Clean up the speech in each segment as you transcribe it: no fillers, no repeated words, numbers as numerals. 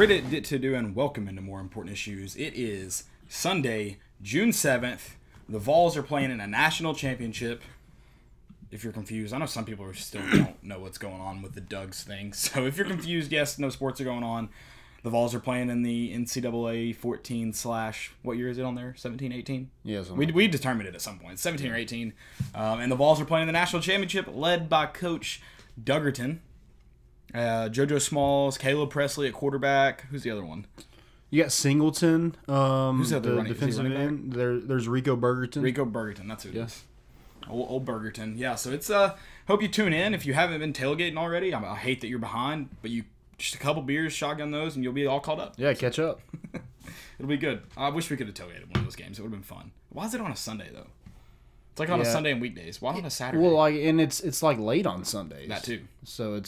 Reddit to do and welcome into more important issues. It is Sunday, June 7th. The Vols are playing in a national championship. If you're confused, I know some people still don't know what's going on with the Dougs thing. So if you're confused, yes, no sports are going on. The Vols are playing in the NCAA 14 / what year is it on there? 17, 18? Yes. We determined it at some point. 17 or 18. And the Vols are playing in the national championship led by Coach Duggerton. JoJo Smalls, Caleb Presley at quarterback. Who's the other one? You got Singleton. Who's the other defensive end? There's Rico Burgerton. Rico Burgerton, that's who it is. Old Burgerton. Yeah, so it's hope you tune in. If you haven't been tailgating already, I hate that you're behind, but you just a couple beers, shotgun those, and you'll be all caught up. Yeah, catch up. It'll be good. I wish we could have tailgated one of those games. It would have been fun. Why is it on a Sunday though? It's like on a Sunday and weekdays. Why on a Saturday? Well, and it's like late on Sundays. That too. So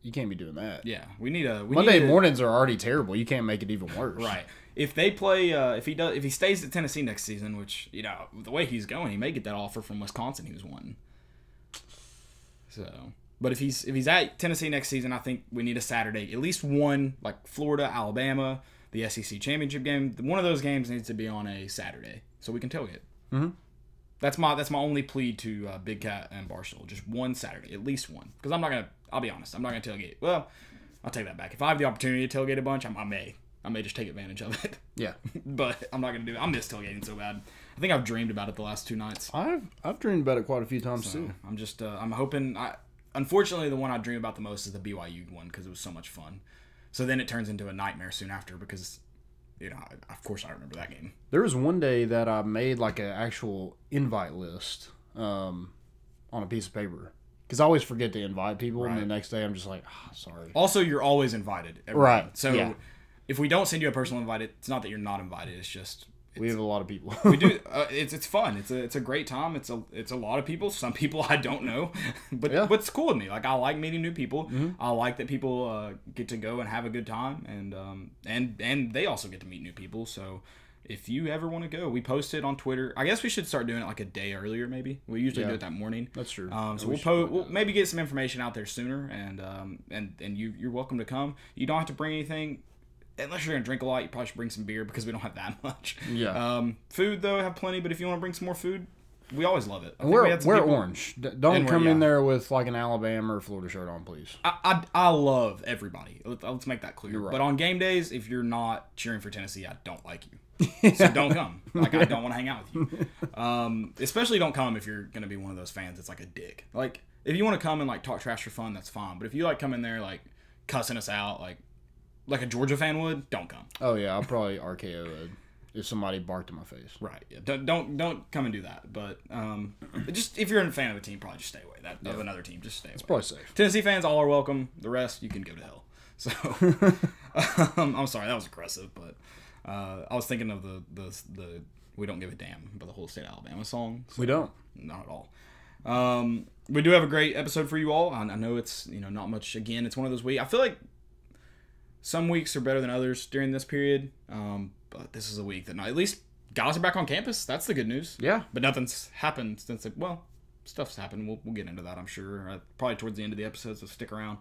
you can't be doing that. Yeah, we need a Monday mornings are already terrible. You can't make it even worse. Right. If they play, if he stays at Tennessee next season, which the way he's going, he may get that offer from Wisconsin he was wanting. So, but if he's at Tennessee next season, I think we need a Saturday, at least one, like Florida, Alabama, the SEC championship game. One of those games needs to be on a Saturday so we can tailgate. Mm-hmm. That's my only plea to Big Cat and Barstool. Just one Saturday, at least one, because I'll be honest, I'm not gonna tailgate. Well, I'll take that back. If I have the opportunity to tailgate a bunch, I may just take advantage of it. Yeah. But I'm not gonna do it. I miss tailgating so bad. I think I've dreamed about it the last 2 nights. I've dreamed about it quite a few times too. I'm just I'm hoping. Unfortunately, the one I dream about the most is the BYU one because it was so much fun. So then it turns into a nightmare soon after because, of course I remember that game. There was one day that I made like an actual invite list on a piece of paper because I always forget to invite people, and the next day I'm just like, sorry. Also, you're always invited. Right. So if we don't send you a personal invite, it's not that you're not invited. It's just we have a lot of people. We do. It's fun. It's a great time. It's a lot of people. Some people I don't know, but it's cool with me. Like I like meeting new people. Mm-hmm. I like that people get to go and have a good time, and they also get to meet new people. So if you ever want to go, we post it on Twitter. I guess we should start doing it like a day earlier. Maybe we usually do it that morning. That's true. So we'll maybe get some information out there sooner, and you're welcome to come. You don't have to bring anything. Unless you're going to drink a lot, you probably should bring some beer because we don't have that much. Yeah. Food, though, I have plenty, but if you want to bring some more food, we always love it. We're orange. Don't come in there with like an Alabama or Florida shirt on, please. I love everybody. Let's make that clear. Right. But on game days, if you're not cheering for Tennessee, I don't like you. So don't come. Like, I don't want to hang out with you. Especially don't come if you're going to be one of those fans that's like a dick. Like, if you want to come and like talk trash for fun, that's fine. But if you like come in there like cussing us out, like a Georgia fan would, don't come. Oh yeah, I'll probably RKO it if somebody barked in my face. Right. Yeah. Don't come and do that. But just if you're a fan of a team, probably just stay away. Of another team, just stay away. It's probably safe. Tennessee fans all are welcome. The rest, you can go to hell. So I'm sorry, that was aggressive, but I was thinking of the "We Don't Give a Damn" by the whole state of Alabama song. So we don't. Not at all. We do have a great episode for you all. I know it's not much. Again, it's one of those weeks. I feel like some weeks are better than others during this period, but this is a week that at least guys are back on campus. That's the good news. Yeah. But nothing's happened since stuff's happened. We'll get into that, I'm sure, probably towards the end of the episode, so stick around.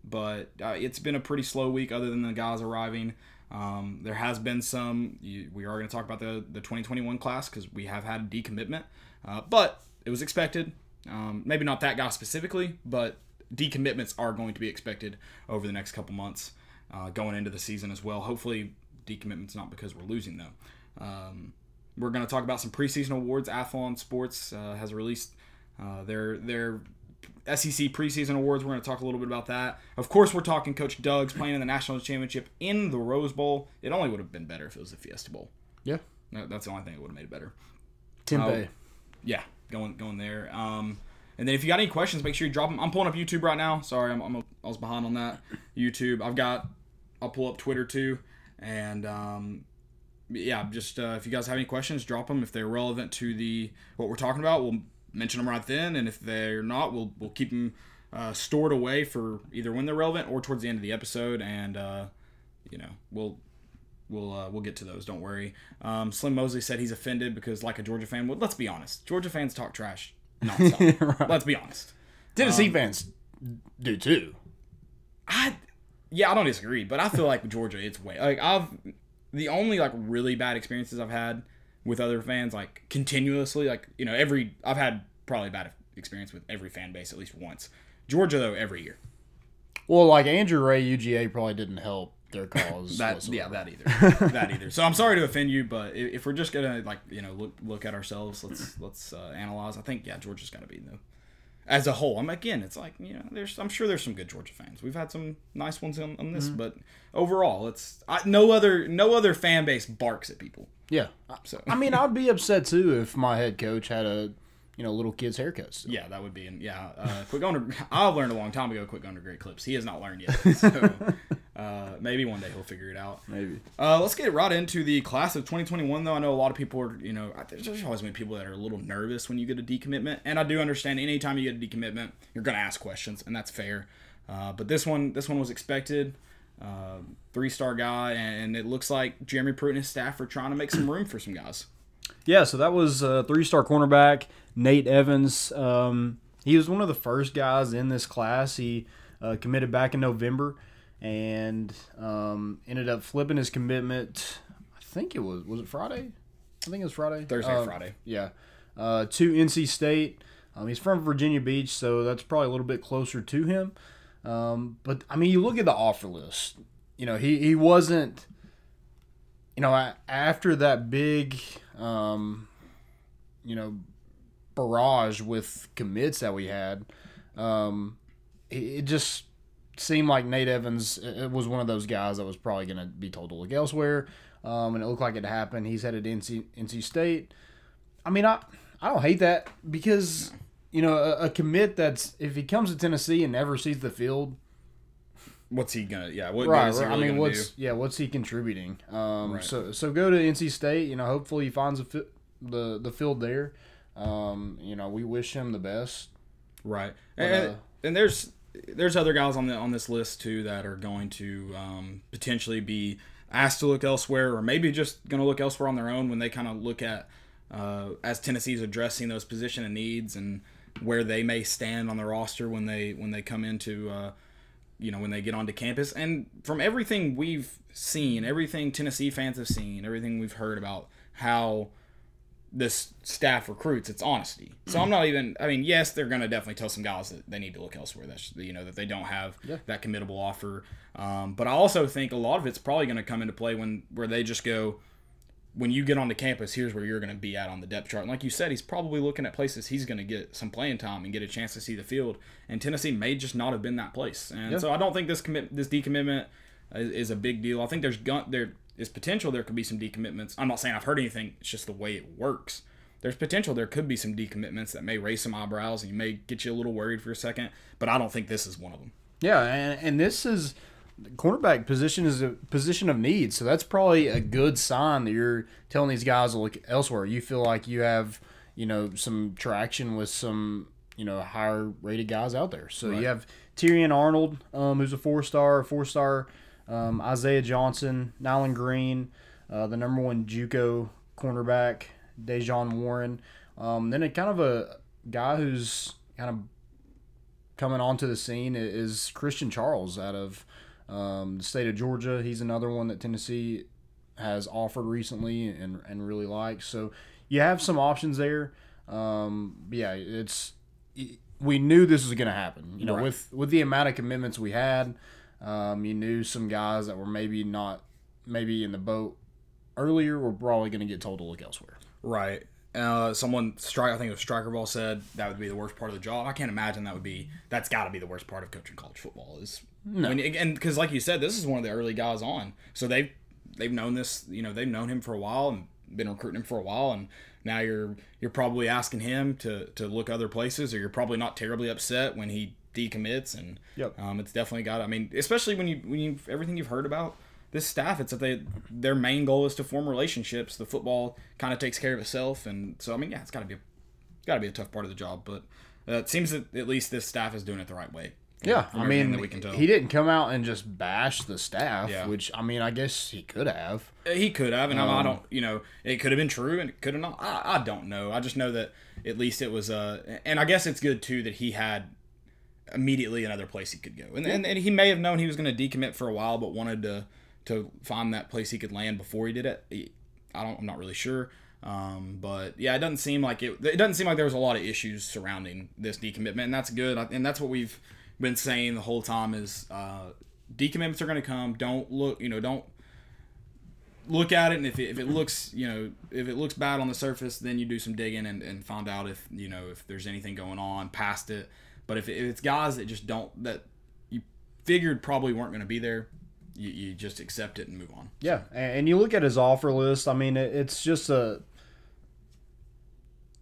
But it's been a pretty slow week other than the guys arriving. There has been some, we are going to talk about the 2021 class because we have had a decommitment, but it was expected. Maybe not that guy specifically, but decommitments are going to be expected over the next couple months going into the season as well. Hopefully decommitments not because we're losing though. We're going to talk about some preseason awards. Athlon Sports has released their SEC preseason awards. We're going to talk a little bit about that. Of course, we're talking Coach Doug's playing in the National Championship in the Rose Bowl. It only would have been better if it was the Fiesta Bowl. Yeah. That's the only thing that would have made it better. Tempe. Yeah, going there. And then if you got any questions, make sure you drop them. I'm pulling up YouTube right now. Sorry, I was behind on that. YouTube. I'll pull up Twitter too. And just if you guys have any questions, drop them. If they're relevant to what we're talking about, we'll mention them right then. And if they're not, we'll keep them stored away for either when they're relevant or towards the end of the episode. And we'll get to those. Don't worry. Slim Mosley said he's offended because like a Georgia fan would. Let's be honest. Georgia fans talk trash. Right. Let's be honest. Tennessee fans do too. I don't disagree, but I feel like with Georgia, it's way like the only like really bad experiences I've had with other fans, like continuously, like I've had probably a bad experience with every fan base at least once. Georgia though, every year. Well, like Andrew Ray, UGA probably didn't help their cause. that either. So I'm sorry to offend you, but if we're just gonna look at ourselves, let's analyze. I think Georgia's got to be though. As a whole, it's like I'm sure there's some good Georgia fans. We've had some nice ones on this, but overall, no other fan base barks at people. Yeah, so I'd be upset too if my head coach had a little kid's haircut still. Yeah, that would be. Quit going to. I learned a long time ago. Quit going to great clips. He has not learned yet. So maybe one day he'll figure it out. Maybe. Let's get right into the class of 2021. Though I know a lot of people are. There's always been people that are a little nervous when you get a decommitment, and I do understand. Anytime you get a decommitment, you're going to ask questions, and that's fair. But this one was expected. 3-star guy, and it looks like Jeremy Pruitt and his staff are trying to make some room for some guys. Yeah, so that was a 3-star cornerback, Nate Evans. He was one of the first guys in this class. He committed back in November and ended up flipping his commitment. I think it was it Friday? I think it was Friday. Thursday or Friday. Yeah. To NC State. He's from Virginia Beach, so that's probably a little bit closer to him. But, you look at the offer list. He wasn't, after that big, barrage with commits that we had, it just seemed like Nate Evans it was one of those guys that was probably going to be told to look elsewhere, and it looked like it happened. He's headed to NC State. I don't hate that because, a commit that's, if he comes to Tennessee and never sees the field, what's he gonna? Yeah, what is he really gonna do? What's he contributing? Right. So go to NC State. Hopefully he finds the field there. We wish him the best. Right, but, and there's other guys on this list too that are going to potentially be asked to look elsewhere, or maybe just going to look elsewhere on their own when they kind of look at as Tennessee's addressing those position and needs and where they may stand on the roster when they come into. When they get onto campus. And from everything we've seen, everything Tennessee fans have seen, everything we've heard about how this staff recruits, it's honesty. So I'm not even, yes, they're going to definitely tell some guys that they need to look elsewhere, that they don't have that committable offer. But I also think a lot of it's probably going to come into play where they just go, when you get onto campus, here's where you're going to be at on the depth chart. And like you said, he's probably looking at places he's going to get some playing time and get a chance to see the field. And Tennessee may just not have been that place. And so I don't think this decommitment is a big deal. I think there is potential there could be some decommitments. I'm not saying I've heard anything. It's just the way it works. There's potential there could be some decommitments that may raise some eyebrows and you may get you a little worried for a second. But I don't think this is one of them. Yeah, and this is... The cornerback position is a position of need, so that's probably a good sign that you're telling these guys to look elsewhere. You feel like you have, some traction with some, higher rated guys out there. So You have Tyrion Arnold, who's a 4-star, Isaiah Johnson, Nyland Green, the number 1 JUCO cornerback, Dejon Warren. Then a kind of a guy who's kind of coming onto the scene is Christian Charles out of the state of Georgia. He's another one that Tennessee has offered recently and really likes. So you have some options there. We knew this was going to happen. With the amount of commitments we had, you knew some guys that were maybe in the boat earlier were probably going to get told to look elsewhere. Right. I think it was Striker Ball said that would be the worst part of the job. I can't imagine that's got to be the worst part of coaching college football is. No. And because like you said, this is one of the early guys on. So they've known this, they've known him for a while and been recruiting him for a while. And now you're probably asking him to look other places, or you're probably not terribly upset when he decommits. And it's definitely got, especially when you everything you've heard about this staff, it's that their main goal is to form relationships. The football kind of takes care of itself. And so, it's got to be a tough part of the job. But it seems that at least this staff is doing it the right way. Yeah, he didn't come out and just bash the staff, which, I guess he could have. He could have, and I don't, it could have been true, and it could have not. I don't know. I just know that at least it was, and I guess it's good, too, that he had immediately another place he could go. And he may have known he was going to decommit for a while, but wanted to find that place he could land before he did it. I'm not really sure. But yeah, it doesn't seem like there was a lot of issues surrounding this decommitment, and that's good. And that's what we've been saying the whole time is decommitments are going to come. Don't look at it, and if it looks bad on the surface, then you do some digging and find out if there's anything going on past it. But if it's guys that just that you figured probably weren't going to be there, you just accept it and move on. Yeah, and you look at his offer list. I mean, it's just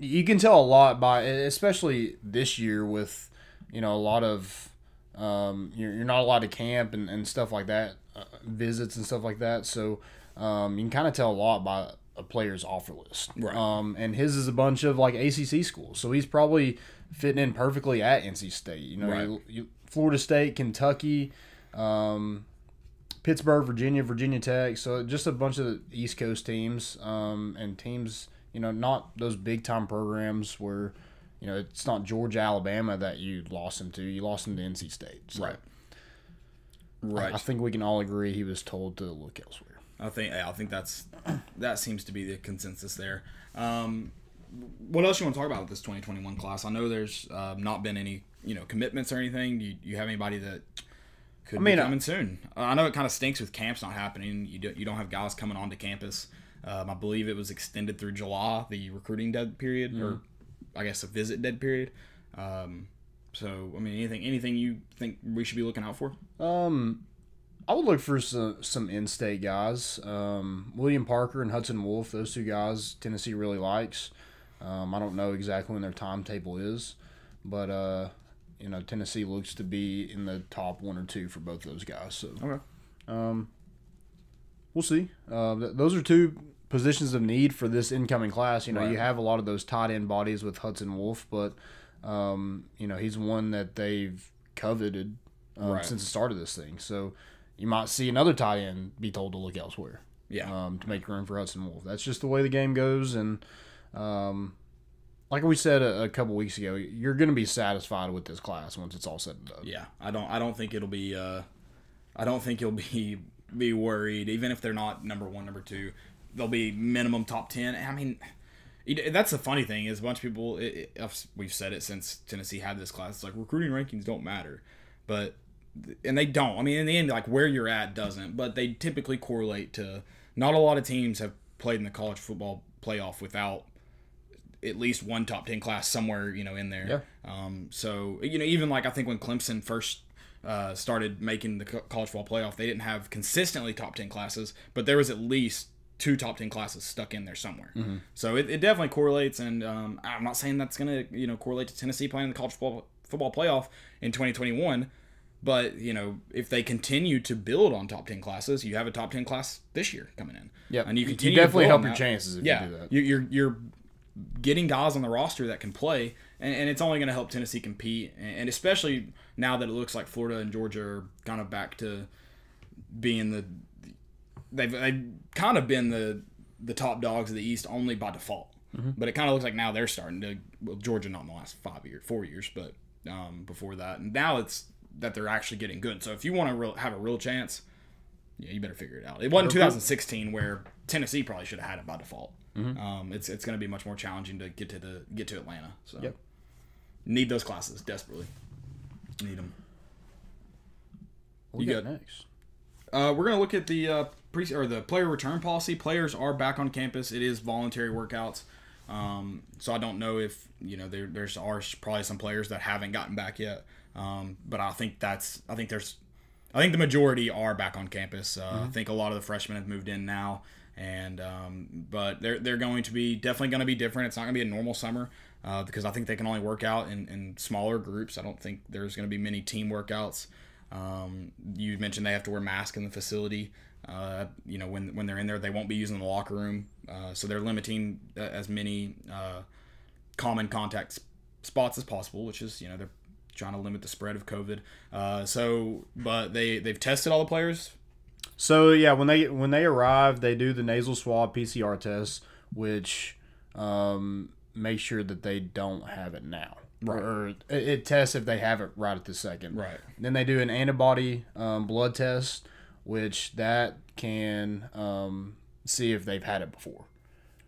you can tell a lot by, especially this year with a lot of you're not allowed to camp and stuff like that, visits and stuff like that. So you can kind of tell a lot by a player's offer list. Right. And his is a bunch of like ACC schools, so he's probably fitting in perfectly at NC State. Right. Florida State, Kentucky, Pittsburgh, Virginia Tech. So just a bunch of the East Coast teams, and teams, not those big time programs where, it's not Georgia, Alabama that you lost him to. You lost him to NC State. So Right. I think we can all agree he was told to look elsewhere. I think that seems to be the consensus there. What else you want to talk about with this 2021 class? I know there's not been any commitments or anything. Do you have anybody that could be coming soon? I know it kind of stinks with camps not happening. You don't have guys coming onto campus. I believe it was extended through July, the recruiting dead period, or I guess a visit dead period. So I mean, anything you think we should be looking out for? I would look for some in-state guys. William Parker and Hudson Wolf, those two guys Tennessee really likes. I don't know exactly when their timetable is, but Tennessee looks to be in the top 1 or 2 for both those guys. So okay, we'll see. Those are 2 positions of need for this incoming class. You have a lot of those tight end bodies with Hudson Wolf, but he's one that they've coveted since the start of this thing. So you might see another tight end be told to look elsewhere. Yeah. To make room for Hudson Wolf. That's just the way the game goes. And like we said a couple weeks ago, you're going to be satisfied with this class once it's all said and done. Yeah. I don't think it'll be. I don't think you'll be worried, even if they're not number 1, number 2. They'll be minimum top 10. I mean, that's the funny thing is a bunch of people. We've said it since Tennessee had this class. It's like recruiting rankings don't matter, and they don't. I mean, in the end, like where you're at doesn't, but they typically correlate to. Not a lot of teams have played in the college football playoff without at least one top 10 class somewhere, in there. Yeah. So even like I think when Clemson first started making the college football playoff, they didn't have consistently top 10 classes, but there was at least 2 top 10 classes stuck in there somewhere. Mm-hmm. So it definitely correlates, and I'm not saying that's going to correlate to Tennessee playing the college football playoff in 2021. But, if they continue to build on top 10 classes, you have a top 10 class this year coming in. Yeah, and you definitely help your chances if you do that. You're getting guys on the roster that can play, and it's only going to help Tennessee compete. And especially now that it looks like Florida and Georgia are kind of back to being they've kind of been the top dogs of the East only by default. Mm-hmm. But it kind of looks like now they're starting to. Well, Georgia not in the last 4 years, but before that, and now it's that they're actually getting good. So if you want to have a real chance, you better figure it out. It wasn't 2016 where Tennessee probably should have had it by default. Mm-hmm. It's going to be much more challenging to get to Atlanta. So yep. Need those classes desperately. Need them. What you got next? We're going to look at the the player return policy. Players are back on campus. It is voluntary workouts. So I don't know if there's probably some players that haven't gotten back yet. But I think the majority are back on campus. I think a lot of the freshmen have moved in now, and but they're going to be definitely going to be different. It's not going to be a normal summer because I think they can only work out in smaller groups. I don't think there's going to be many team workouts. You mentioned they have to wear masks in the facility. When they're in there, they won't be using the locker room, so they're limiting as many common contact spots as possible, which is they're trying to limit the spread of COVID. But they've tested all the players. So yeah, when they arrive, they do the nasal swab PCR test, which make sure that they don't have it now. Right. Or it tests if they have it right at the second. Right. Then they do an antibody blood test, which that can see if they've had it before.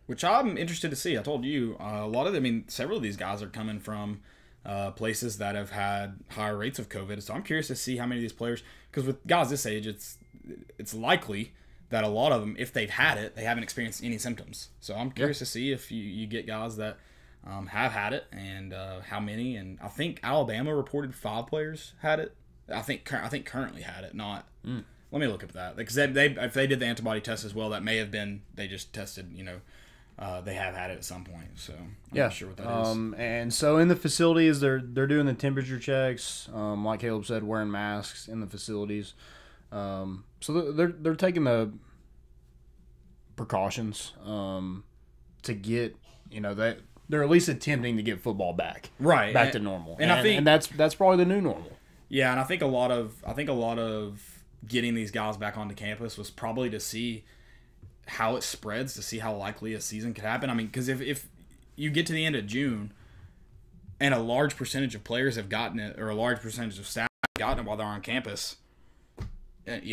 Which I'm interested to see. I told you, several of these guys are coming from places that have had higher rates of COVID. So I'm curious to see how many of these players, because with guys this age, it's likely that a lot of them, if they've had it, they haven't experienced any symptoms. So I'm curious to see if you get guys that have had it and how many. And I think Alabama reported 5 players had it. I think currently had it. Not. Let me look at that, because if they did the antibody test as well, that may have been they just tested. They have had it at some point. So I'm not sure what that is. And so in the facilities, they're doing the temperature checks. Like Caleb said, wearing masks in the facilities. So they're taking the precautions to get that. They're at least attempting to get football back to normal, and I think and that's probably the new normal. Yeah, and I think a lot of getting these guys back onto campus was probably to see how it spreads, to see how likely a season could happen. I mean, because if you get to the end of June and a large percentage of players have gotten it, or a large percentage of staff have gotten it while they're on campus, that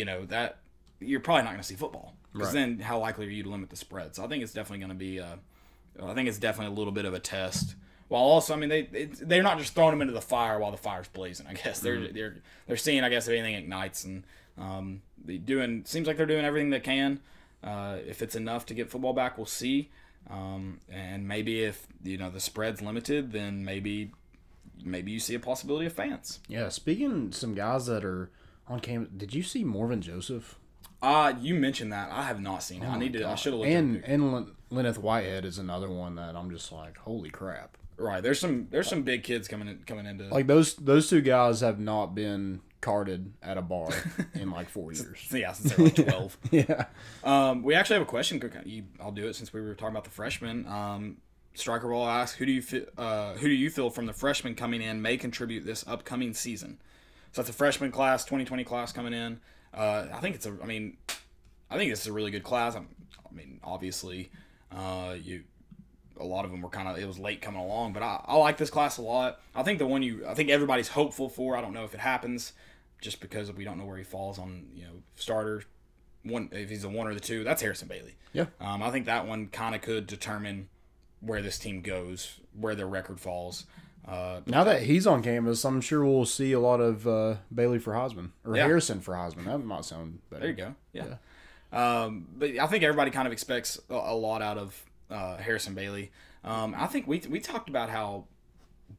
you're probably not going to see football. Because then how likely are you to limit the spread? So I think it's definitely going to be I think it's definitely a little bit of a test. While also, I mean, they're not just throwing them into the fire while the fire's blazing. I guess they're seeing, I guess, if anything ignites, and seems like they're doing everything they can. If it's enough to get football back, we'll see. And maybe if the spread's limited, then maybe you see a possibility of fans. Yeah. Speaking of some guys that are on campus, did you see Morven Joseph? You mentioned that. I have not seen it. I should have looked. And Lenneth Whitehead is another one that I'm just like, holy crap. Right. There's some big kids coming into like those 2 guys have not been carded at a bar in like 4 years. Yeah, since they're like 12. Yeah. We actually have a question. I'll do it since we were talking about the freshmen. Striker Ball asks, who do you feel from the freshmen coming in may contribute this upcoming season? So that's a freshman class, 2020 class coming in. I think it's a really good class. I mean, obviously, a lot of them were it was late coming along, but I like this class a lot. I think I think everybody's hopeful for. I don't know if it happens, just because we don't know where he falls on starter. If he's a 1 or the 2, that's Harrison Bailey. Yeah. I think that one kind of could determine where this team goes, where their record falls. Now that he's on campus, I'm sure we'll see a lot of Bailey for Heisman, or Harrison for Heisman. That might sound better. There you go. Yeah. But I think everybody kind of expects a lot out of Harrison Bailey. I think we talked about how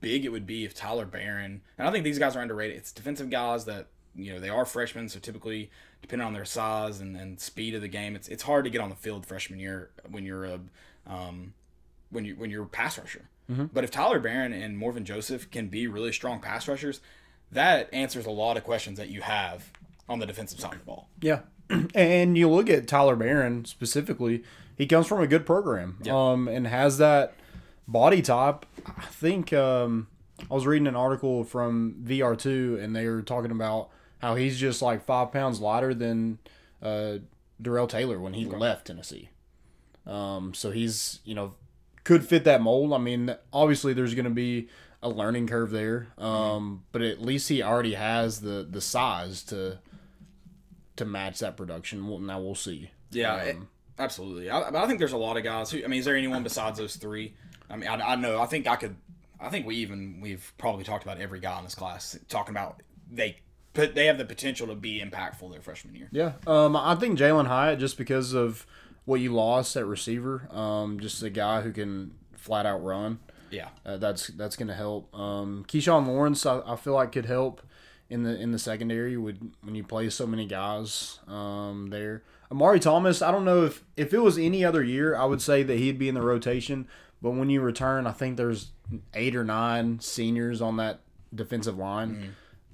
big it would be if Tyler Barron, and I think these guys are underrated. It's defensive guys that they are freshmen, so typically, depending on their size and speed of the game, it's hard to get on the field freshman year when you're a pass rusher. Mm-hmm. But if Tyler Barron and Morven Joseph can be really strong pass rushers, that answers a lot of questions that you have on the defensive side of the ball. Yeah. And you look at Tyler Barron specifically, he comes from a good program and has that body type. I think I was reading an article from VR2, and they were talking about how he's just like 5 pounds lighter than Darrell Taylor when he left Tennessee. So he's, could fit that mold. I mean, obviously there's going to be a learning curve there, but at least he already has the size to match that production. Now we'll see. Yeah, absolutely. But I think there's a lot of guys who. I mean, is there anyone besides those 3? I mean, I know. I think we've probably talked about every guy in this class, talking about they have the potential to be impactful their freshman year. Yeah. I think Jalen Hyatt, just because of what you lost at receiver, just a guy who can flat out run. Yeah. That's going to help. Keyshawn Lawrence, I feel like could help in the secondary when you play so many guys there. Amari Thomas, I don't know if it was any other year, I would say that he'd be in the rotation. But when you return, I think there's 8 or 9 seniors on that defensive line. Mm-hmm.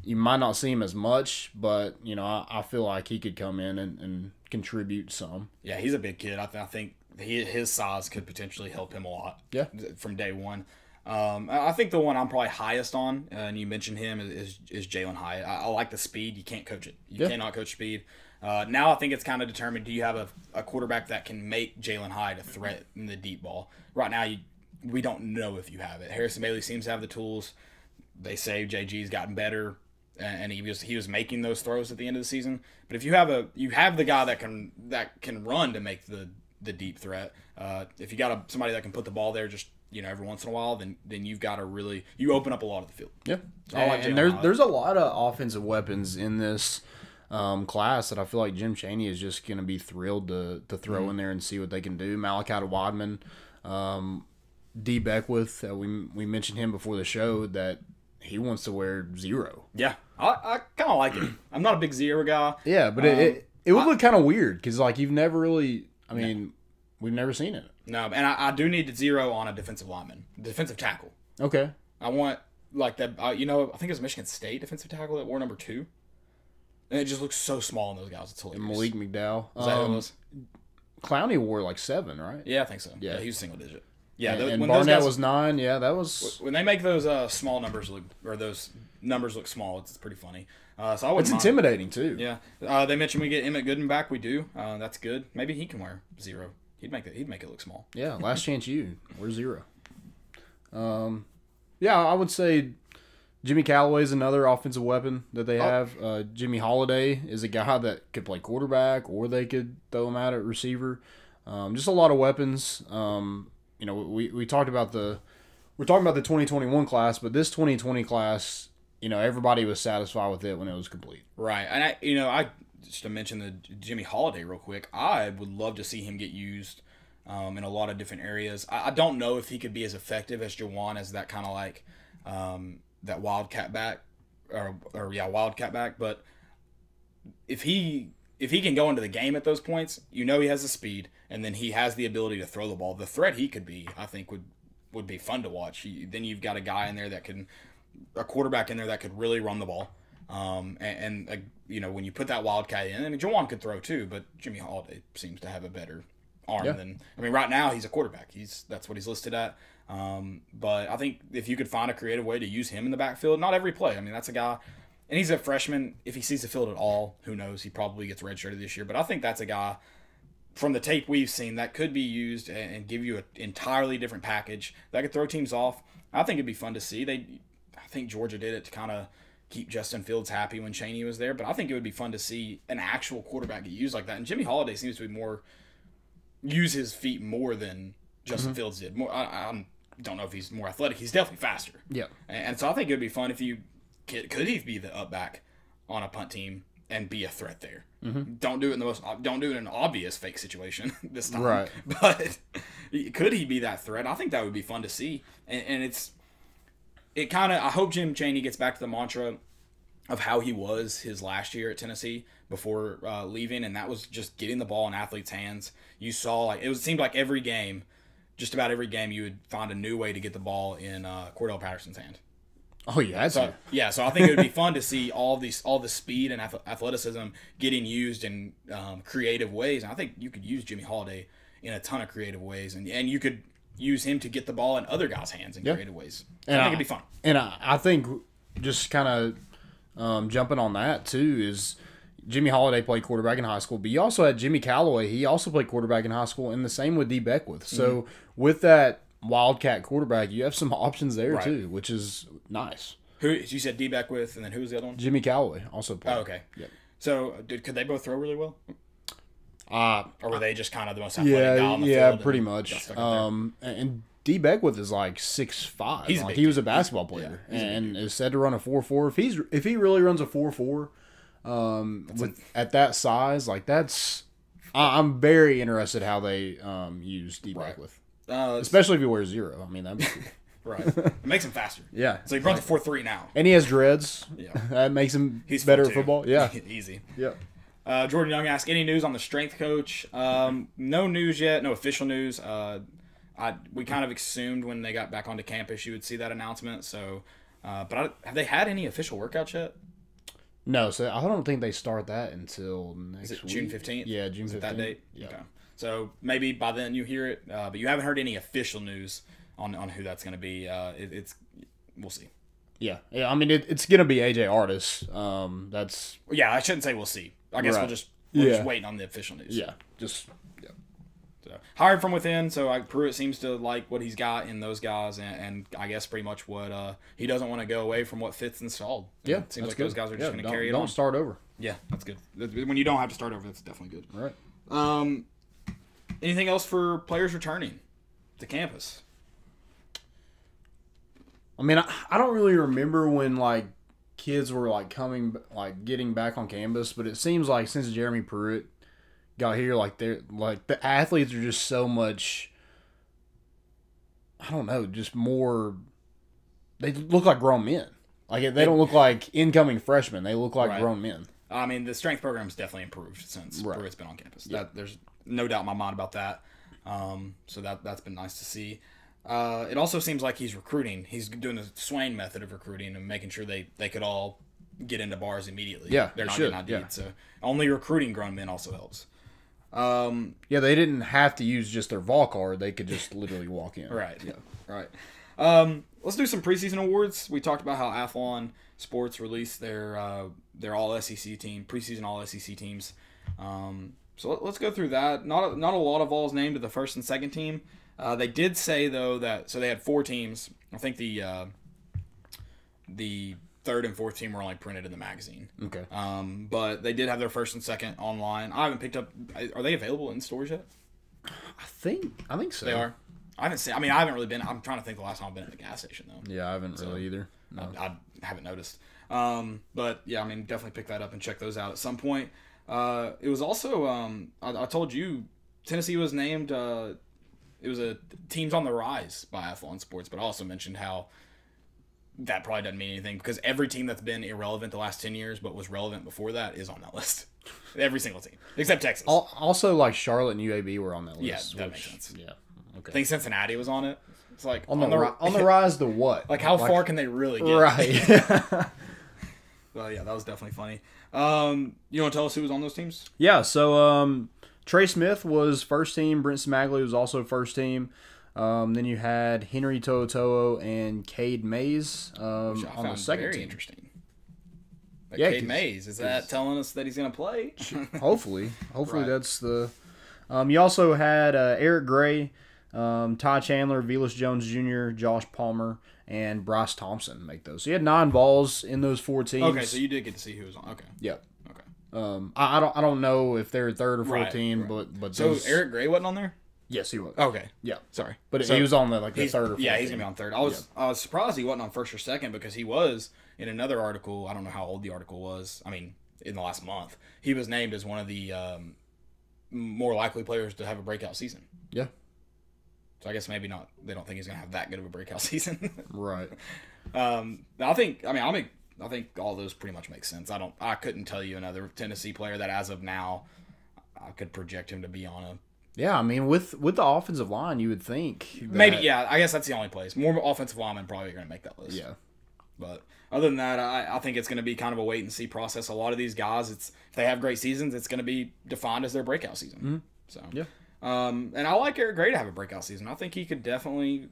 You might not see him as much, but I feel like he could come in and contribute some. Yeah, he's a big kid. I think his size could potentially help him a lot. Yeah, from day one. I think the one I'm probably highest on, and you mentioned him, is Jalen Hyatt. I like the speed. You can't coach it. You cannot coach speed. Now I think it's kind of determined. Do you have a quarterback that can make Jalen Hyatt a threat in the deep ball? Right now, we don't know if you have it. Harrison Bailey seems to have the tools. They say JG's gotten better, and he was making those throws at the end of the season. But if you have the guy that can run to make the deep threat. If you got somebody that can put the ball there just every once in a while, then you've got to you open up a lot of the field. Yeah, So I like and there's a lot of offensive weapons in this class that I feel like Jim Chaney is just going to be thrilled to throw in there and see what they can do. Malachi Wadman, D. Beckwith, we mentioned him before the show that he wants to wear 0. Yeah, I kind of like it. I'm not a big 0 guy. Yeah, but it would look kind of weird because like you've never really, we've never seen it. No, and I do need a 0 on a defensive lineman, defensive tackle. Okay. I want like that. I think it was Michigan State defensive tackle that wore number 2. And it just looks so small in those guys. It's hilarious. Malik McDowell. Is that who it was? Clowney wore like 7, right? Yeah, I think so. Yeah. He was single digit. Yeah, and Barnett was 9. Yeah, that was when they make those small numbers those numbers look small. It's pretty funny. So I would. It's intimidating too. Yeah. They mentioned we get Emmett Gooden back. We do. That's good. Maybe he can wear 0. He'd make it look small. Yeah. Last chance we're 0. Yeah, I would say Jimmy Callaway is another offensive weapon that they have. Jimmy Holiday is a guy that could play quarterback, or they could throw him out at receiver. Just a lot of weapons. We talked about we're talking about the 2021 class, but this 2020 class, everybody was satisfied with it when it was complete. Right, and I just to mention the Jimmy Holiday real quick. I would love to see him get used in a lot of different areas. I don't know if he could be as effective as Jawan as that kind of like. That wildcat back, wildcat back. But if he can go into the game at those points, he has the speed, and then he has the ability to throw the ball. The threat he could be, I think, would be fun to watch. Then you've got a guy in there a quarterback in there that could really run the ball. When you put that wildcat in, Jawan could throw too, but Jimmy Holiday seems to have a better arm than. Right now he's a quarterback. That's what he's listed at. But I think if you could find a creative way to use him in the backfield, not every play. That's a guy, and he's a freshman. If he sees the field at all, who knows? He probably gets redshirted this year. But I think that's a guy from the tape we've seen that could be used and give you an entirely different package that could throw teams off. I think it'd be fun to see. I think Georgia did it to kind of keep Justin Fields happy when Chaney was there. But I think it would be fun to see an actual quarterback get used like that. And Jimmy Holiday seems to be use his feet more than Justin Fields did. I don't know if he's more athletic. He's definitely faster. Yeah. And so I think it would be fun if could he be the up back on a punt team and be a threat there. Mm-hmm. Don't do it in an obvious fake situation this time. Right. But could he be that threat? I think that would be fun to see. And I hope Jim Chaney gets back to the mantra of how he was his last year at Tennessee before leaving, and that was just getting the ball in athletes' hands. You saw it seemed like just about every game, you would find a new way to get the ball in Cordell Patterson's hand. Oh yeah, so I think it would be fun to see all the speed and athleticism getting used in creative ways. And I think you could use Jimmy Holiday in a ton of creative ways, and you could use him to get the ball in other guys' hands in creative ways. So I think it'd be fun. And I think just kind of jumping on that too is. Jimmy Holiday played quarterback in high school, but you also had Jimmy Callaway. He also played quarterback in high school, and the same with D. Beckwith. So with that Wildcat quarterback, you have some options there too, which is nice. Who you said D. Beckwith, and then who was the other one? Jimmy Callaway also played. Oh, okay. Yep. So could they both throw really well? Or were they just kind of the most athletic guy on the field? Yeah, pretty much. And D. Beckwith is like 6'5". He was a basketball player and is said to run a 4.4. If he really runs a 4.4. At that size, I'm very interested how they use D. Beckwith, especially if he wears 0. That'd be cool. Right. It makes him faster. Yeah. So he runs a 4.3 now, and he has dreads. Yeah, that makes him better at football. Yeah, easy. Yeah. Jordan Young asked, any news on the strength coach? No news yet. No official news. We kind of assumed when they got back onto campus you would see that announcement. So, but have they had any official workouts yet? No, so I don't think they start that until next week. June 15th? Yeah, June 15th. Is it that date? Yeah. Okay. So maybe by then you hear it, but you haven't heard any official news on who that's going to be. We'll see. Yeah. It's going to be AJ Artis. That's. Yeah, I shouldn't say we'll see. I guess we're just waiting on the official news. Yeah. So, hired from within, so Pruitt seems to like what he's got in those guys, and I guess pretty much what he doesn't want to go away from what Fitz installed. Yeah, it seems like good. those guys are just going to carry it on. on. Don't start over. Yeah, that's good. When you don't have to start over, that's definitely good. All right. Anything else for players returning to campus? I mean, I don't really remember when like kids were like getting back on campus, but it seems like since Jeremy Pruitt got here, like the athletes are just so much. I don't know, just more. They look like grown men. Like they don't look like incoming freshmen. They look like grown men. I mean, the strength program's definitely improved since Pruitt's been on campus. Yeah. There's no doubt in my mind about that. So that's been nice to see. It also seems like he's recruiting. He's doing the Swain method of recruiting and making sure they could all get into bars immediately. Yeah, they're not getting ID'd. Yeah. So only recruiting grown men also helps. Yeah, they didn't have to use just their vol card. They could just literally walk in. Right. Yeah. Right. Let's do some preseason awards. We talked about how Athlon Sports released their All SEC team, preseason All SEC teams. So let's go through that. Not a lot of Vols named to the first and second team. They did say though that they had 4 teams. I think the third and fourth team were only printed in the magazine. Okay. But they did have their first and second online. I haven't picked up. Are they available in stores yet? I think so. They are. I haven't seen. I mean, I haven't really been. I'm trying to think the last time I've been at the gas station though. Yeah, I haven't really either. No. I haven't noticed. But yeah, I mean, definitely pick that up and check those out at some point. It was also I told you Tennessee was named. It was a teams on the rise by Athlon Sports, but I also mentioned how that probably doesn't mean anything because every team that's been irrelevant the last 10 years but was relevant before that is on that list. Every single team except Texas. Also, like Charlotte and UAB were on that list. Yeah, that makes sense. Yeah. Okay. I think Cincinnati was on it. It's like on the rise to what? Like how far can they really get? Right. Well, yeah, that was definitely funny. You want to tell us who was on those teams? Yeah. So Trey Smith was first team. Brent Smagley was also first team. Then you had Henry To'oto'o and Cade Mays on the second very team. Interesting. Yeah, Cade Mays, is that telling us that he's going to play? Hopefully, Right. That's the. You also had Eric Gray, Ty Chandler, Velas Jones Jr., Josh Palmer, and Bryce Thompson make those. So you had 9 Vols in those 4 teams. Okay, so you did get to see who was on. Okay. Yep. Okay. I don't know if they're third or fourth Right, team, right. but So those, Eric Gray wasn't on there? yes, he was. Okay. Yeah, Sorry. but So he was on the third or fourth. Yeah, he's team. going to be on third. I was surprised he wasn't on first or second because he was in another article. I don't know how old the article was. I mean, in the last month. He was named as one of the more likely players to have a breakout season. Yeah. So I guess maybe not. They don't think he's going to have that good of a breakout season. Right. I think all those pretty much make sense. I couldn't tell you another Tennessee player that as of now I could project him to be on a. Yeah, I mean, with the offensive line, you would think that, Maybe, yeah. I guess that's the only place. More offensive linemen probably are going to make that list. Yeah. But other than that, I think it's going to be kind of a wait and see process. A lot of these guys, if they have great seasons, it's going to be defined as their breakout season. Mm-hmm. So yeah. And I like Eric Gray to have a breakout season. I think he could definitely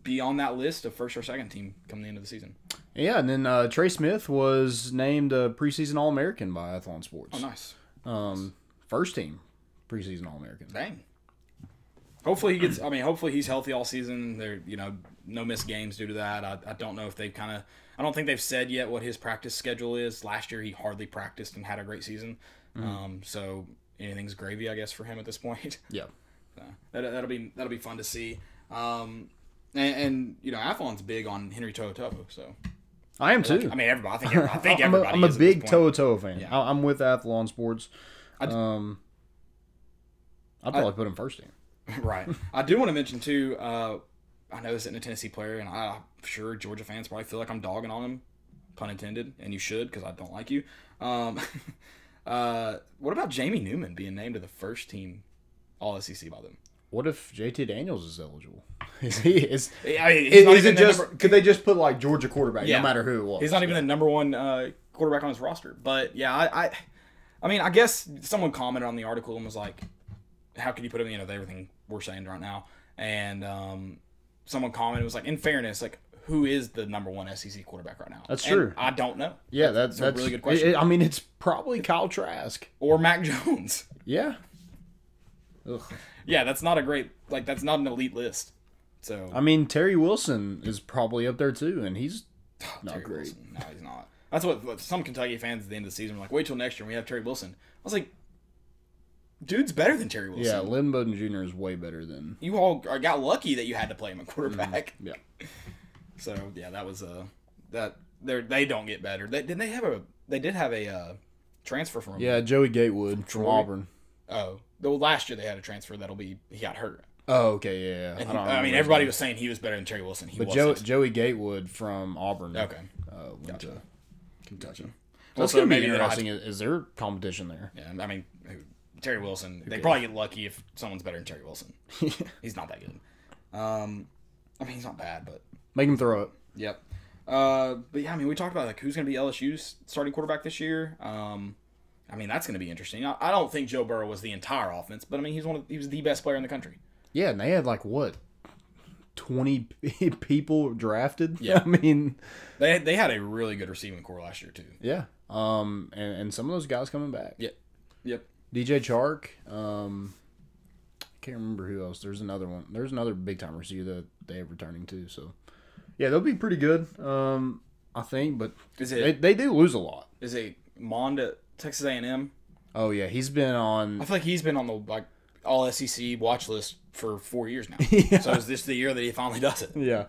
be on that list of first or second team come the end of the season. Yeah, and then Trey Smith was named a preseason All-American by Athlon Sports. Oh, nice. First team preseason All-American. Dang. Hopefully he gets. I mean, hopefully he's healthy all season. There, no missed games due to that. I don't know if they've I don't think they've said yet what his practice schedule is. Last year he hardly practiced and had a great season. Mm-hmm. So anything's gravy, I guess, for him at this point. Yeah. So that'll be fun to see. And Athlon's big on Henry To'oto'o, so. I am too. Everybody. I think everybody. I'm a is big at this point. To'oto'o fan. Yeah. I'm with Athlon Sports. I'd probably put him first team. Right. I do want to mention too. I know this isn't a Tennessee player, and I'm sure Georgia fans probably feel like I'm dogging on him, pun intended, and you should because I don't like you. What about Jamie Newman being named to the first team All SEC by them? What if JT Daniels is eligible? Could they just put like Georgia quarterback, no matter who it was? He's not even the number one quarterback on his roster. But yeah, I guess someone commented on the article and was like, "How could you put him in with everything we're saying right now?" And someone commented was like, "In fairness, like who is the number one SEC quarterback right now?" That's true. I don't know. Yeah, that's a really good question. It's probably Kyle Trask or Mac Jones. Yeah. Ugh. Yeah, that's not a great that's not an elite list. So I mean, Terry Wilson is probably up there too, and he's not Terry great. Wilson. No, he's not. That's what some Kentucky fans at the end of the season were like. Wait till next year when we have Terry Wilson. I was like, dude's better than Terry Wilson. Yeah, Lynn Bowden Jr. is way better than. You all got lucky that you had to play him at quarterback. Yeah. So yeah, that was they don't get better. They did have a transfer from Yeah, Joey Gatewood from Auburn. Oh, well, last year they had a transfer he got hurt. Oh, okay, yeah. And I mean, everybody was saying he was better than Terry Wilson. He but wasn't. Joey Gatewood from Auburn. Okay. Went to Kentucky. That's Also, going to be maybe interesting. Is there competition there? Yeah, I mean, Terry Wilson. They probably get lucky if someone's better than Terry Wilson. He's not that good. I mean, he's not bad, but make him throw it. Yep. But yeah, I mean, we talked about who's going to be LSU's starting quarterback this year. I mean, that's going to be interesting. I don't think Joe Burrow was the entire offense, but I mean, he was the best player in the country. Yeah, and they had 20 people drafted. Yeah, I mean, they had a really good receiving core last year too. Yeah. And some of those guys coming back. Yep. DJ Chark. Can't remember who else. There's another one. There's another big time receiver that they have returning too. So yeah, they'll be pretty good. I think, but they do lose a lot. Is it Mond at Texas A&M? Oh yeah, he's been on. I feel like he's been on the all SEC watch list for 4 years now. Yeah. So is this the year that he finally does it? Yeah,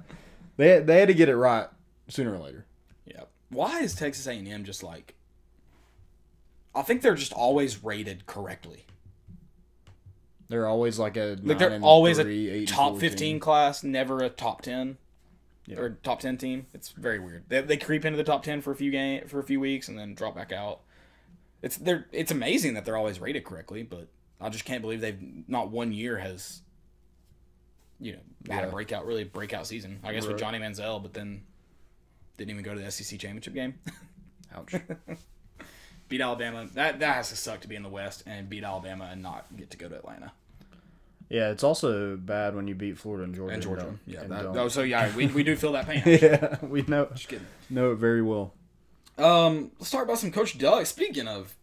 they had to get it right sooner or later. Yeah. Why is Texas A&M just I think they're just always rated correctly. They're always they're always a top 15 class, never a top 10 or top 10 team. It's very weird. They creep into the top 10 for a few weeks and then drop back out. It's amazing that they're always rated correctly, but I just can't believe they've not one year has had a breakout season. I guess with Johnny Manziel, but then didn't even go to the SEC championship game. Ouch. Beat Alabama. That has to suck to be in the West and beat Alabama and not get to go to Atlanta. Yeah, it's also bad when you beat Florida and Georgia. We do feel that pain. Yeah, we know. Just kidding. Know it very well. Let's talk about some Coach Doug. Speaking of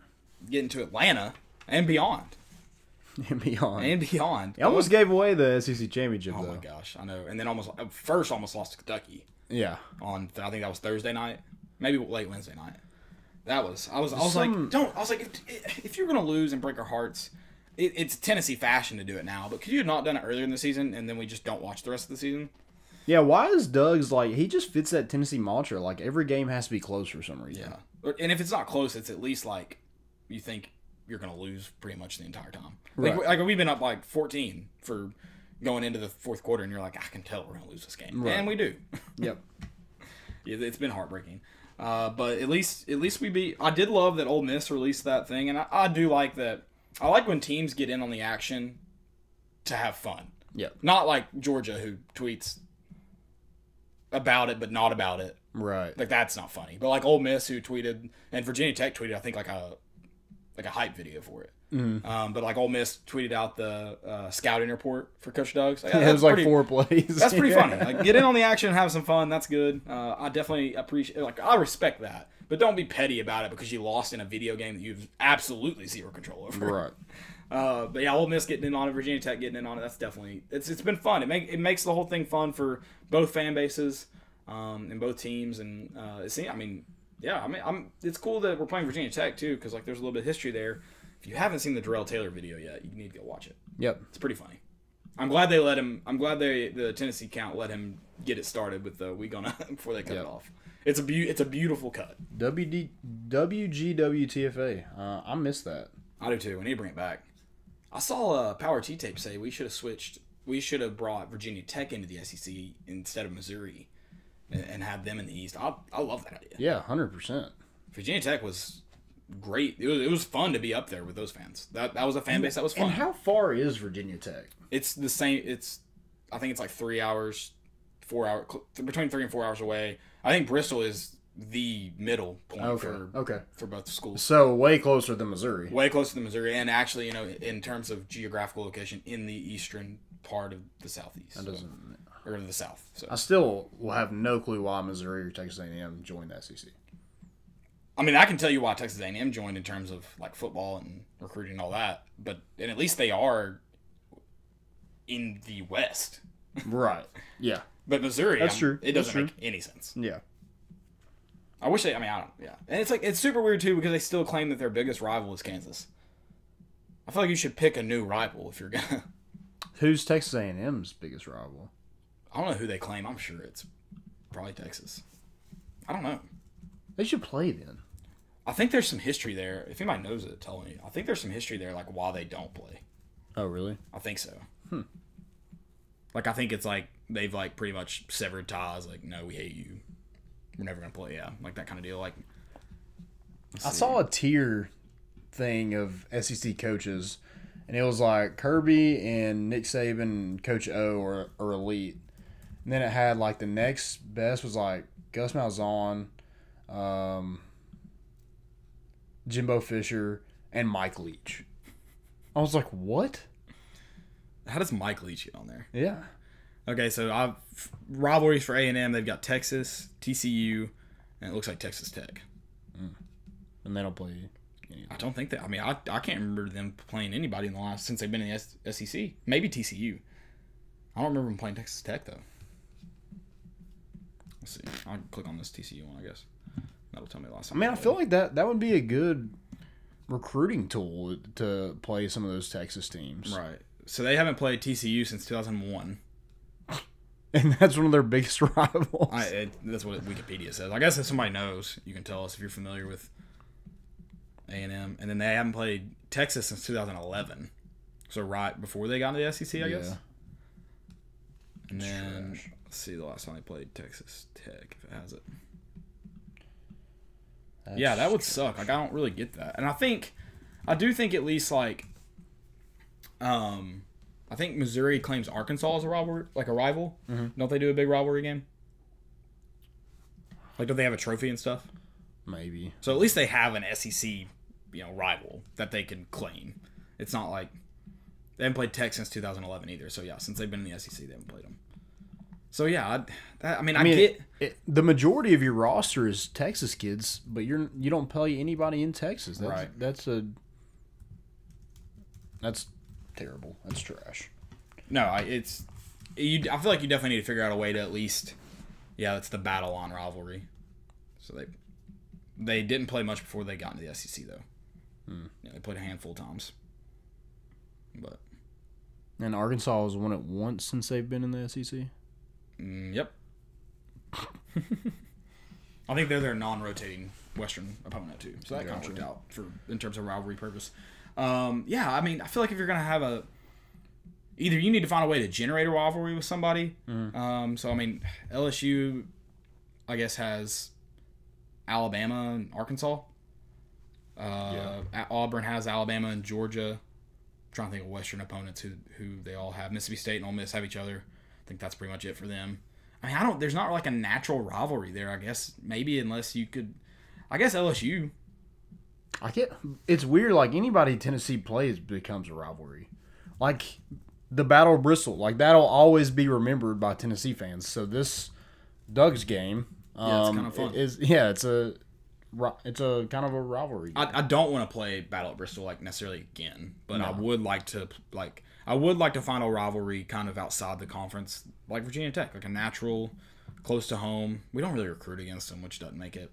getting to Atlanta and beyond. And beyond. He almost gave away the SEC championship, though. Oh, my gosh. I know. And then almost lost to Kentucky. Yeah. I think that was Thursday night. Maybe late Wednesday night. I was like, if you're going to lose and break our hearts, it's Tennessee fashion to do it now. But could you have not done it earlier in the season and then we just don't watch the rest of the season? Yeah, why is Doug's he just fits that Tennessee mantra. Every game has to be close for some reason. Yeah. And if it's not close, it's at least you think you're going to lose pretty much the entire time. Right. We've been up 14 for going into the fourth quarter, and you're like, I can tell we're going to lose this game. Right. And we do. Yep. Yeah, it's been heartbreaking. But at least we beat. I did love that Ole Miss released that thing, and I do like that. I like when teams get in on the action to have fun. Yeah. Not like Georgia, who tweets about it but not about it. Right. That's not funny. But Ole Miss, who tweeted, and Virginia Tech tweeted, I think a hype video for it. Mm-hmm. But Ole Miss tweeted out the scouting report for Coach Doug's. It was 4 plays. That's pretty funny. Get in on the action and have some fun. That's good. I definitely appreciate. I respect that. But don't be petty about it because you lost in a video game that you have absolutely zero control over. Right. But yeah, Ole Miss getting in on it, Virginia Tech getting in on it. That's definitely it's been fun. It makes the whole thing fun for both fan bases, and both teams. And it's cool that we're playing Virginia Tech too because there's a little bit of history there. If you haven't seen the Darrell Taylor video yet, you need to go watch it. Yep. It's pretty funny. I'm glad they let him. I'm glad the Tennessee count let him get it started with the "we gonna" before they cut it off. It's a beautiful cut. WGWTFA. I missed that. I do too. We need to bring it back. I saw a Power T tape say we should have switched. We should have brought Virginia Tech into the SEC instead of Missouri, and had them in the East. I love that idea. Yeah, 100%. Virginia Tech was great. It was fun to be up there with those fans. That was a fan base that was fun. And how far is Virginia Tech? It's the same. I think it's 3 hours, 4 hours, between 3 and 4 hours away. I think Bristol is the middle point for both schools. So way closer than Missouri. Way closer than Missouri, and actually, in terms of geographical location, in the eastern part of the Southeast. That doesn't. Or the South. So. I still will have no clue why Missouri or Texas A&M joined the SEC. I mean, I can tell you why Texas A&M joined in terms of football and recruiting and all that, and at least they are in the West. Right. Yeah. But Missouri, That's true. It doesn't make any sense. Yeah. I wish they. I mean, I don't. Yeah, and it's super weird too because they still claim that their biggest rival is Kansas. I feel like you should pick a new rival if you're gonna. Who's Texas A&M's biggest rival? I don't know who they claim. I'm sure it's probably Texas. I don't know. They should play then. I think there's some history there. If anybody knows it, tell me. I think there's some history there, like why they don't play. Oh, really? I think so. Like I think it's like they've like pretty much severed ties. Like, no, we hate you. We're never gonna play. Yeah, like that kind of deal. Like, I saw a tier thing of SEC coaches, and it was like Kirby and Nick Saban and Coach O are elite. And then it had like the next best was like Gus Malzahn, Jimbo Fisher, and Mike Leach. I was like, what? how does Mike Leach get on there? Yeah. Okay, so rivalries for A&M. They've got Texas, TCU, and it looks like Texas Tech. And they don't play anybody. I don't think that. I mean, I can't remember them playing anybody in the last since they've been in the SEC. Maybe TCU. I don't remember them playing Texas Tech though. Let's see. I'll click on this TCU one, I guess. That'll tell me the last time. I mean, I feel like that would be a good recruiting tool to play some of those Texas teams. Right. So they haven't played TCU since 2001. And that's one of their biggest rivals. That's what Wikipedia says. I guess if somebody knows, you can tell us if you're familiar with A&M. And then they haven't played Texas since 2011. So right before they got into the SEC, I guess. And then, let's see the last time they played Texas Tech, if it has it. Yeah, that would suck. Like, I don't really get that. And I do think at least, like, I think Missouri claims Arkansas as a rival. Mm-hmm. Don't they do a big rivalry game? Like, don't they have a trophy and stuff? Maybe. So at least they have an SEC, rival that they can claim. It's not like they haven't played Tech since 2011 either. So yeah, since they've been in the SEC, they haven't played them. So yeah, I get the majority of your roster is Texas kids, but you don't play anybody in Texas. That's right. That's terrible. That's trash. No, I feel like you definitely need to figure out a way to at least, it's the battle on rivalry. So they didn't play much before they got into the SEC though. They played a handful of times. But and Arkansas has won it once since they've been in the SEC. Yep. I think they're their non-rotating Western opponent too, so that kind of worked out in terms of rivalry purpose. I mean, I feel like if you're gonna have either you need to find a way to generate a rivalry with somebody. So I mean, LSU, I guess, has Alabama and Arkansas. Auburn has Alabama and Georgia. I'm trying to think of Western opponents who they all have. Mississippi State and Ole Miss have each other. I think that's pretty much it for them. I mean, there's not like a natural rivalry there, I guess. Maybe unless you could, I guess LSU. It's weird. Like anybody Tennessee plays becomes a rivalry. Like the Battle of Bristol, like that'll always be remembered by Tennessee fans. So this Doug's game, it's kind of fun. It's a kind of a rivalry game. I don't want to play Battle at Bristol like necessarily again, but no. I would like to find a rivalry kind of outside the conference, like Virginia Tech, like a natural, close to home. We don't really recruit against them, which doesn't make it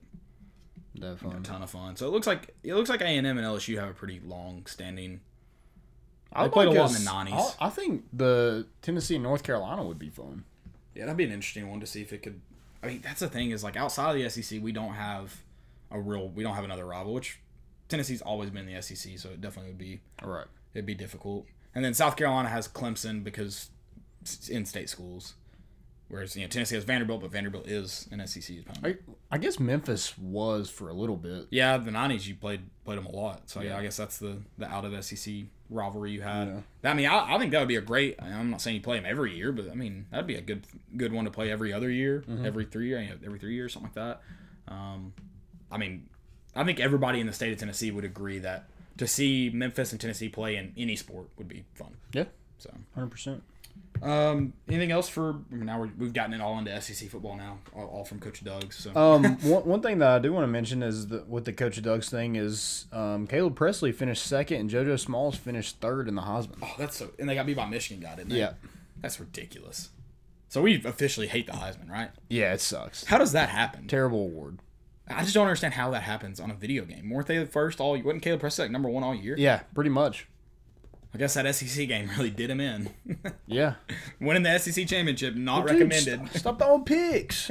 a ton of fun. So it looks like A&M and LSU have a pretty long standing. They played a lot in the 90s. I think the Tennessee and North Carolina would be fun. Yeah, that'd be an interesting one to see if it could. I mean, that's the thing is like outside of the SEC, we don't have another rival, which Tennessee's always been in the SEC, so it definitely would be right. It'd be difficult. And then South Carolina has Clemson because it's in-state schools, whereas Tennessee has Vanderbilt, but Vanderbilt is an SEC opponent. I guess Memphis was for a little bit. Yeah, the 90s you played them a lot. So yeah, I guess that's the out of SEC rivalry you had. Yeah. I mean, I think that would be a great. I'm not saying you play them every year, but I mean that'd be a good one to play every other year, every 3 years, something like that. I mean, I think everybody in the state of Tennessee would agree that to see Memphis and Tennessee play in any sport would be fun. Yeah. So 100%. Anything else for? I mean, now we've gotten it all into SEC football now, all from Coach Doug's. So. One thing that I do want to mention is that with the Coach Doug's thing is Caleb Presley finished second and JoJo Smalls finished third in the Heisman. Oh, that's so. And they got beat by Michigan, didn't they? Yeah, that's ridiculous. So we officially hate the Heisman, right? Yeah, it sucks. How does that happen? Terrible award. I just don't understand how that happens on a video game. Weren't they the first all? Wasn't Caleb Presley like number one all year? Yeah, pretty much. I guess that SEC game really did him in. Yeah. Winning the SEC championship, not recommended. Stop throwing picks.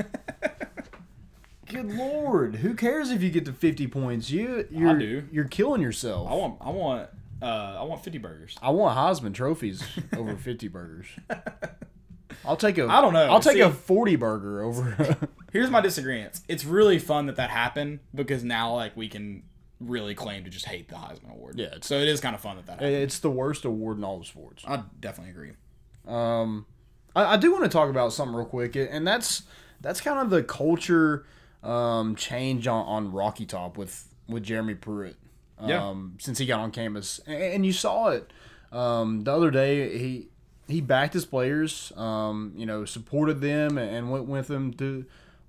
Good Lord. Who cares if you get to 50 points? I do. You're killing yourself. I want 50 burgers. I want Heisman trophies over 50 burgers. I'll take a. I don't know. I'll take a 40 burger over. Here's my disagreement. It's really fun that happened because now like we can really claim to just hate the Heisman Award. Yeah. So it is kind of fun that happened. It's the worst award in all the sports. I definitely agree. I do want to talk about something real quick, and that's kind of the culture change on Rocky Top with Jeremy Pruitt. Since he got on campus, and you saw it the other day. He backed his players, supported them, and went with them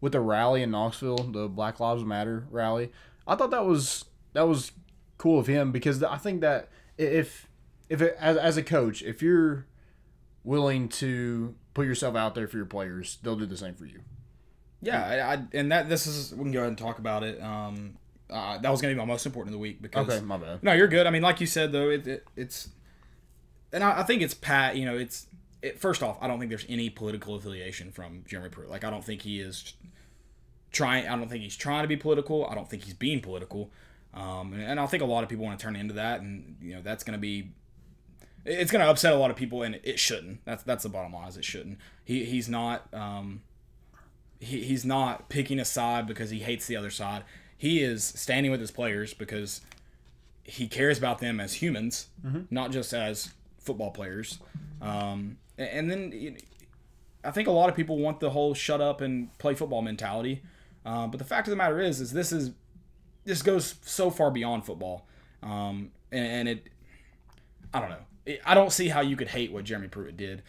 with the rally in Knoxville, the Black Lives Matter rally. I thought that was cool of him because I think that if as a coach, if you're willing to put yourself out there for your players, they'll do the same for you. Yeah, we can go ahead and talk about it. That was going to be my most important of the week because. Okay, my bad. No, you're good. I mean, like you said though, it's. And I think it's Pat. First off, I don't think there's any political affiliation from Jeremy Pruitt. Like, I don't think he is trying. I don't think he's trying to be political. I don't think he's being political. And I think a lot of people want to turn into that, and that's going to be. It's going to upset a lot of people, and it shouldn't. That's the bottom line. Is it shouldn't. He's not. He's not picking a side because he hates the other side. He is standing with his players because he cares about them as humans, not just as football players. And then I think a lot of people want the whole shut up and play football mentality. But the fact of the matter is this goes so far beyond football. And it, I don't know. I don't see how you could hate what Jeremy Pruitt did.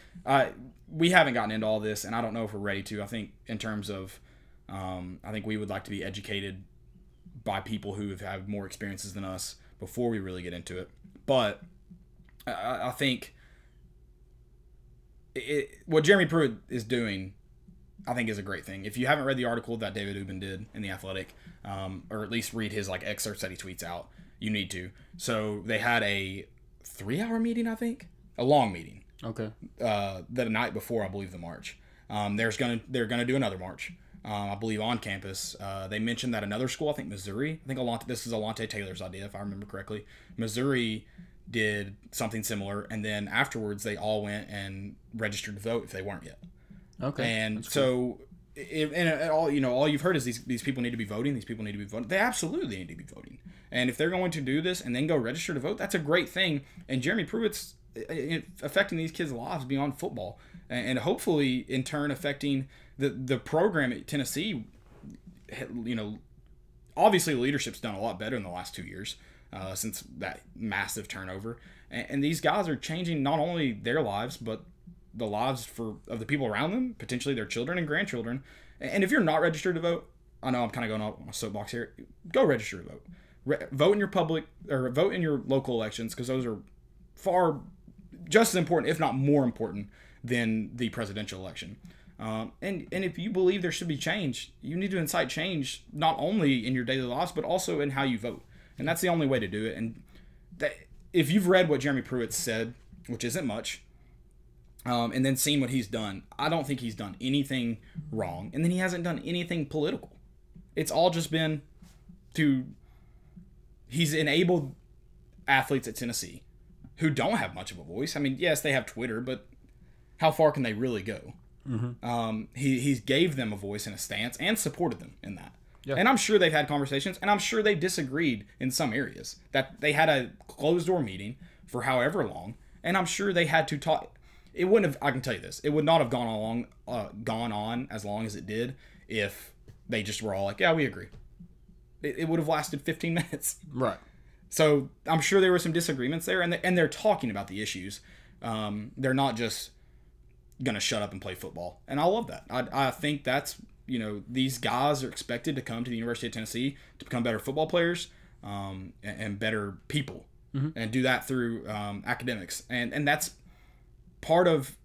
We haven't gotten into all this, and I don't know if we're ready to. I think in terms of, I think we would like to be educated by people who have had more experiences than us before we really get into it. But I think what Jeremy Pruitt is doing, I think, is a great thing. If you haven't read the article that David Ubben did in The Athletic, or at least read his excerpts that he tweets out, you need to. So they had a 3-hour meeting, I think, a long meeting. Okay. The night before, I believe, the march. They're gonna do another march. I believe on campus. They mentioned that another school, I think Missouri. I think this is Alontae Taylor's idea, if I remember correctly. Missouri did something similar, and then afterwards they all went and registered to vote if they weren't yet. Okay. And so, all you've heard is these people need to be voting. These people need to be voting. They absolutely need to be voting. And if they're going to do this and then go register to vote, that's a great thing. And Jeremy Pruitt's affecting these kids' lives beyond football, and hopefully in turn affecting the program at Tennessee. Obviously the leadership's done a lot better in the last 2 years. Since that massive turnover, and these guys are changing not only their lives but the lives of the people around them, potentially their children and grandchildren. And if you're not registered to vote, I know I'm kind of going off on a soapbox here. Go register to vote. Vote in your vote in your local elections, because those are far just as important, if not more important, than the presidential election. And if you believe there should be change, you need to incite change not only in your daily lives but also in how you vote. And that's the only way to do it. And if you've read what Jeremy Pruitt said, which isn't much, and then seen what he's done, I don't think he's done anything wrong. And then he hasn't done anything political. It's all just been he's enabled athletes at Tennessee who don't have much of a voice. I mean, yes, they have Twitter, but how far can they really go? Mm-hmm. He gave them a voice and a stance and supported them in that. Yeah. And I'm sure they've had conversations, and I'm sure they disagreed in some areas. That they had a closed-door meeting for however long, and I'm sure they had to talk. It wouldn't have. I can tell you this: it would not have gone on as long as it did if they just were all like, "Yeah, we agree." It would have lasted 15 minutes. Right. So I'm sure there were some disagreements there, and they're talking about the issues. They're not just going to shut up and play football. And I love that. I think that's, these guys are expected to come to the University of Tennessee to become better football players and better people, and do that through academics. And that's part of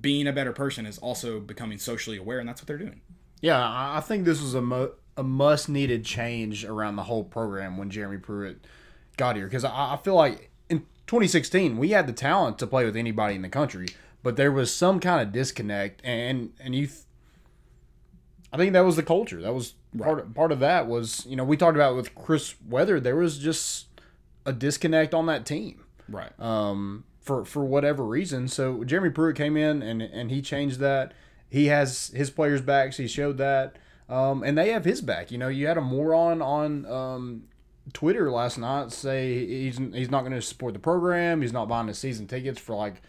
being a better person, is also becoming socially aware, and that's what they're doing. Yeah, I think this was a must-needed change around the whole program when Jeremy Pruitt got here, because I feel like in 2016 we had the talent to play with anybody in the country, but there was some kind of disconnect, and I think that was the culture. That was part of that was, we talked about with Chris Weather, there was just a disconnect on that team. Right. For whatever reason. So Jeremy Pruitt came in and he changed that. He has his players' backs. He showed that. And they have his back. You had a moron on Twitter last night say he's not going to support the program. He's not buying the season tickets for like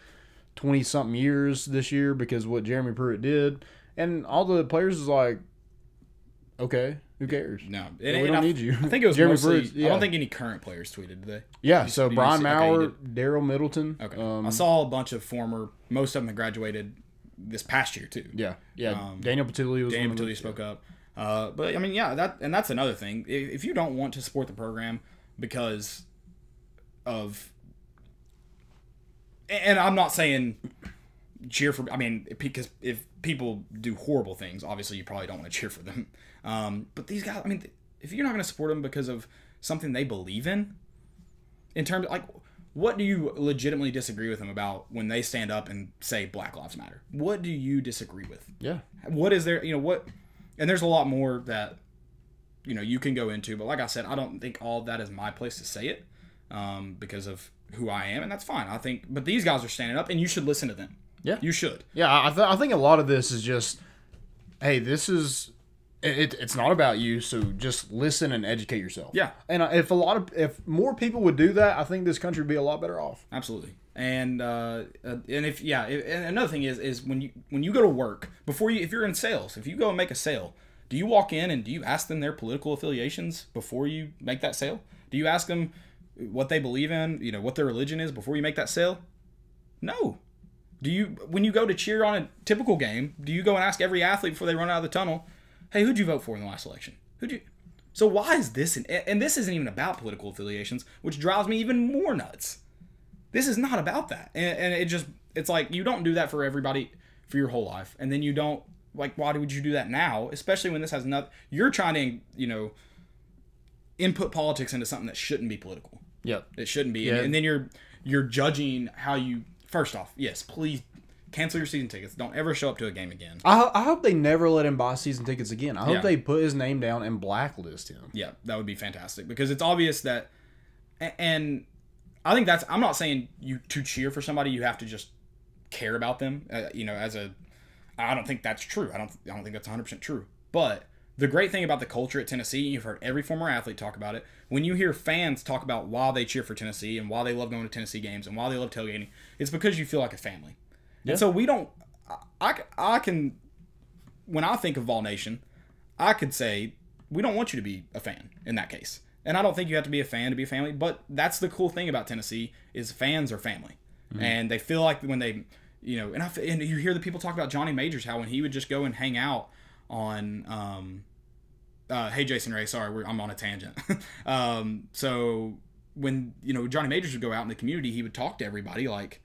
20-something years this year because of what Jeremy Pruitt did. And all the players is like, okay, who cares? No, we don't need you. I think it was Jeremy mostly. Pruitt, yeah. I don't think any current players tweeted, did they? Yeah, so Brian Maurer, Daryl Middleton. Okay, I saw a bunch of most of them had graduated this past year too. Yeah. Daniel Patulli spoke up. But I mean, yeah, that's another thing. If you don't want to support the program because of, and I'm not saying cheer for, I mean, because if people do horrible things, obviously you probably don't want to cheer for them. But these guys, I mean, if you're not going to support them because of something they believe in terms of, like, what do you legitimately disagree with them about when they stand up and say Black Lives Matter? What do you disagree with? Yeah. What is there, what, and there's a lot more that, you can go into, but like I said, I don't think all of that is my place to say it because of who I am, and that's fine. I think, but these guys are standing up, and you should listen to them. Yeah. You should. Yeah, I think a lot of this is just, hey, this is, it's not about you, so just listen and educate yourself. Yeah. And if more people would do that, I think this country would be a lot better off. Absolutely. And and another thing is when you go to work, if you're in sales, if you go and make a sale, do you walk in and do you ask them their political affiliations before you make that sale? Do you ask them what they believe in, what their religion is before you make that sale? No. When you go to cheer on a typical game, do you go and ask every athlete before they run out of the tunnel, hey, who'd you vote for in the last election? So why is this, and this isn't even about political affiliations, which drives me even more nuts. This is not about that. And it's like, you don't do that for everybody for your whole life. And then you don't, like, why would you do that now? Especially when this has nothing, you're trying to, input politics into something that shouldn't be political. Yep. It shouldn't be. Yeah. And then you're judging how you, first off, yes, please cancel your season tickets. Don't ever show up to a game again. I hope they never let him buy season tickets again. I hope they put his name down and blacklist him. Yeah, that would be fantastic because it's obvious that, and I think I'm not saying to cheer for somebody, you have to just care about them. I don't think that's true. I don't think that's 100% true. But the great thing about the culture at Tennessee, you've heard every former athlete talk about it. When you hear fans talk about why they cheer for Tennessee and why they love going to Tennessee games and why they love tailgating, it's because you feel like a family. Yeah. And so we don't. I can. When I think of Vol Nation, I could say we don't want you to be a fan in that case. And I don't think you have to be a fan to be a family. But that's the cool thing about Tennessee is fans are family, and they feel like when they, and you hear the people talk about Johnny Majors, how when he would just go and hang out on. Hey Jason Ray, sorry, I'm on a tangent. So when Johnny Majors would go out in the community, he would talk to everybody like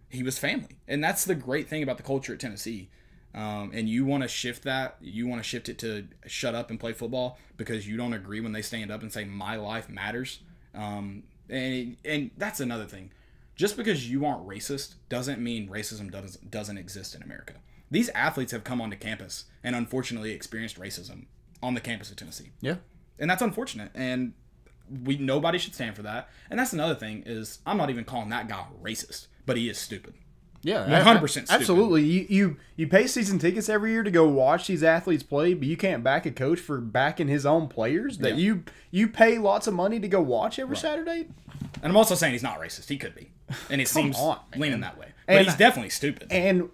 he was family, and that's the great thing about the culture at Tennessee. And you want to shift that. You want to shift it to shut up and play football because you don't agree when they stand up and say my life matters. And that's another thing. Just because you aren't racist doesn't mean racism doesn't exist in America. These athletes have come onto campus and unfortunately experienced racism on the campus of Tennessee. Yeah. And that's unfortunate. And nobody should stand for that. And that's another thing is I'm not even calling that guy racist, but he is stupid. Yeah, 100% stupid. Absolutely. You pay season tickets every year to go watch these athletes play, but you can't back a coach for backing his own players that you pay lots of money to go watch every Saturday. And I'm also saying he's not racist. He could be. And it seems leaning that way. But and he's definitely stupid. And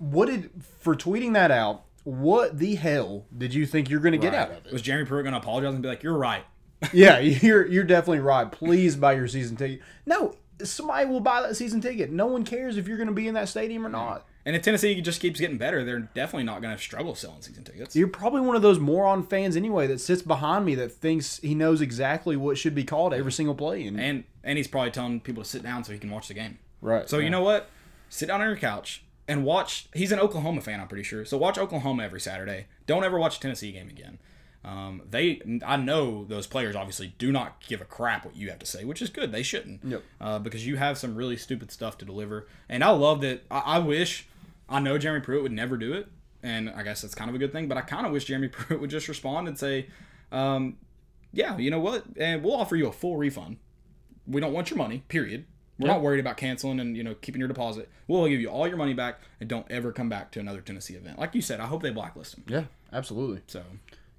for tweeting that out, what the hell did you think you're going to get out of it? Was Jeremy Pruitt going to apologize and be like, "You're right"? Yeah, you're definitely right. Please buy your season ticket. No, somebody will buy that season ticket. No one cares if you're going to be in that stadium or not. And if Tennessee just keeps getting better, they're definitely not going to struggle selling season tickets. You're probably one of those moron fans anyway that sits behind me that thinks he knows exactly what should be called every single play. And he's probably telling people to sit down so he can watch the game. Right. So you know what? Sit down on your couch and watch. He's an Oklahoma fan, I'm pretty sure. So watch Oklahoma every Saturday. Don't ever watch a Tennessee game again. I know those players obviously do not give a crap what you have to say, which is good. They shouldn't. Yep. Because you have some really stupid stuff to deliver. And I love that. I know Jeremy Pruitt would never do it, and I guess that's kind of a good thing, but I kind of wish Jeremy Pruitt would just respond and say, yeah, you know what, and we'll offer you a full refund. We don't want your money, period. We're not worried about canceling and, keeping your deposit. We'll give you all your money back, and don't ever come back to another Tennessee event. Like you said, I hope they blacklist him. Yeah, absolutely. So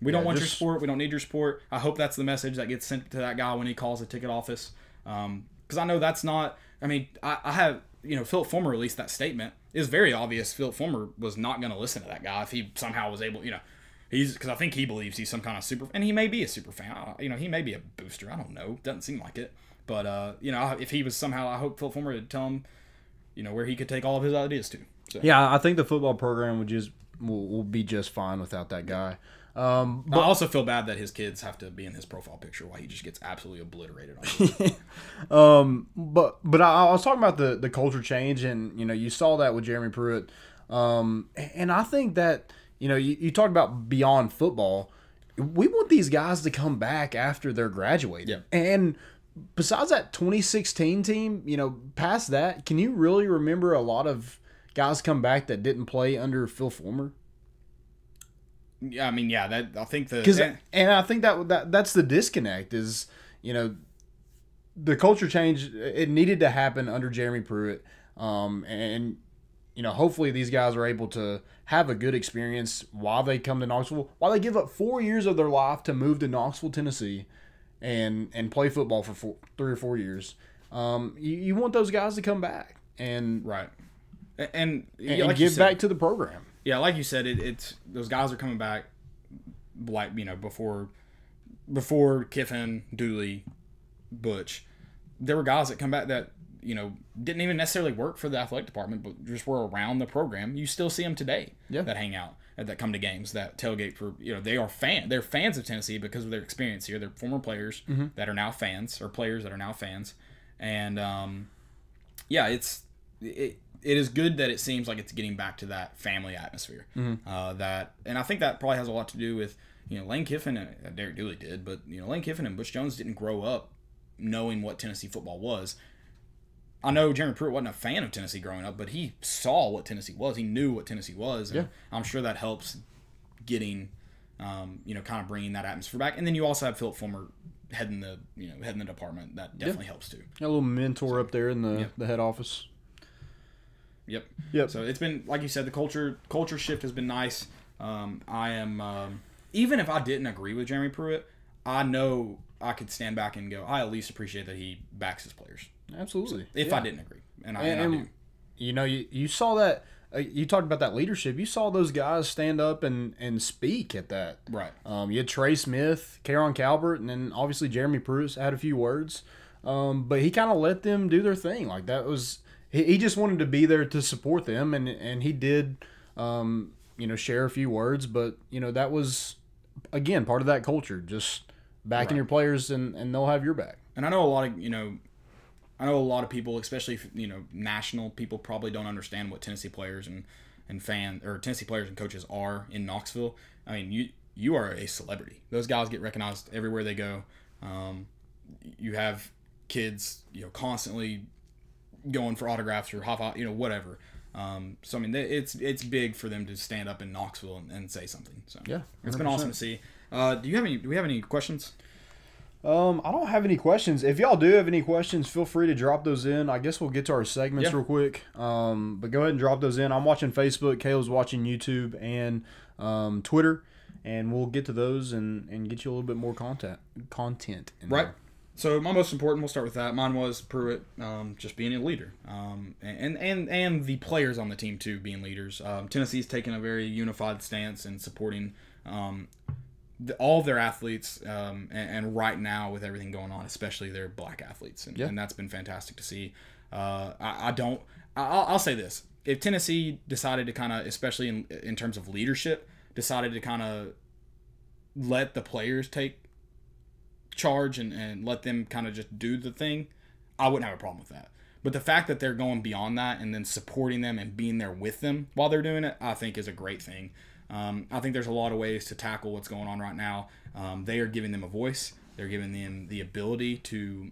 we don't want your support. We don't need your support. I hope that's the message that gets sent to that guy when he calls the ticket office. Because I know that's not – I mean, I have – Philip Fulmer released that statement. It's very obvious Philip Fulmer was not going to listen to that guy if he somehow was able, because I think he believes he's some kind of super, and he may be a super fan. He may be a booster. I don't know. Doesn't seem like it. But, if he was somehow, I hope Philip Fulmer would tell him, where he could take all of his ideas to. So. Yeah, I think the football program will be just fine without that guy. But I also feel bad that his kids have to be in his profile picture while he just gets absolutely obliterated on But I was talking about the culture change, and you saw that with Jeremy Pruitt, and I think that you talked about beyond football. We want these guys to come back after they're graduated, and besides that 2016 team, past that, can you really remember a lot of guys come back that didn't play under Phil Fulmer? Yeah, I mean, I think and I think that's the disconnect is, the culture change. It needed to happen under Jeremy Pruitt, and hopefully these guys are able to have a good experience while they come to Knoxville, while they give up 4 years of their life to move to Knoxville, Tennessee, and play football for 3 or 4 years. You want those guys to come back and and like give back to the program. Yeah, like you said, it's those guys are coming back, like before Kiffin, Dooley, Butch. There were guys that come back that didn't even necessarily work for the athletic department, but just were around the program. You still see them today that hang out, that come to games, that tailgate for they're fans of Tennessee because of their experience here. They're former players that are now fans, or players that are now fans, and it is good that it seems like it's getting back to that family atmosphere. And I think that probably has a lot to do with Lane Kiffin and Derek Dooley did, but Lane Kiffin and Butch Jones didn't grow up knowing what Tennessee football was. I know Jeremy Pruitt wasn't a fan of Tennessee growing up, but he saw what Tennessee was. He knew what Tennessee was, and I'm sure that helps getting, kind of bringing that atmosphere back. And then you also have Philip Fulmer heading the department. That definitely helps too. A little mentor up there in the head office. Yep. So it's been, like you said, the culture shift has been nice. I am, even if I didn't agree with Jeremy Pruitt, I know I could stand back and go, I at least appreciate that he backs his players. Absolutely. So if I didn't agree, and I do. You saw that. You talked about that leadership. You saw those guys stand up and speak at that. Right. You had Trey Smith, Karon Calvert, and then obviously Jeremy Pruitt had a few words. But he kind of let them do their thing. Like that was. He just wanted to be there to support them, and he did, share a few words. But that was, again, part of that culture. Just backing your players, and they'll have your back. And I know a lot of people, especially national people, probably don't understand what Tennessee players and Tennessee players and coaches are in Knoxville. I mean, you are a celebrity. Those guys get recognized everywhere they go. You have kids, constantly going for autographs or whatever. So I mean, it's big for them to stand up in Knoxville and say something. So yeah, 100%. It's been awesome to see. Do we have any questions? I don't have any questions. If y'all do have any questions, feel free to drop those in. I guess we'll get to our segments real quick. But go ahead and drop those in. I'm watching Facebook. Caleb's watching YouTube and Twitter, and we'll get to those and get you a little bit more content in there. So my most important, we'll start with that. Mine was Pruitt, just being a leader, and the players on the team too being leaders. Tennessee's taken a very unified stance in supporting all of their athletes, and right now with everything going on, especially their black athletes, and that's been fantastic to see. I'll say this: if Tennessee decided to kind of, especially in terms of leadership, decided to kind of let the players take charge and let them kind of just do the thing, I wouldn't have a problem with that. But the fact that they're going beyond that and then supporting them and being there with them while they're doing it, I think is a great thing. I think there's a lot of ways to tackle what's going on right now. They are giving them a voice. They're giving them the ability to,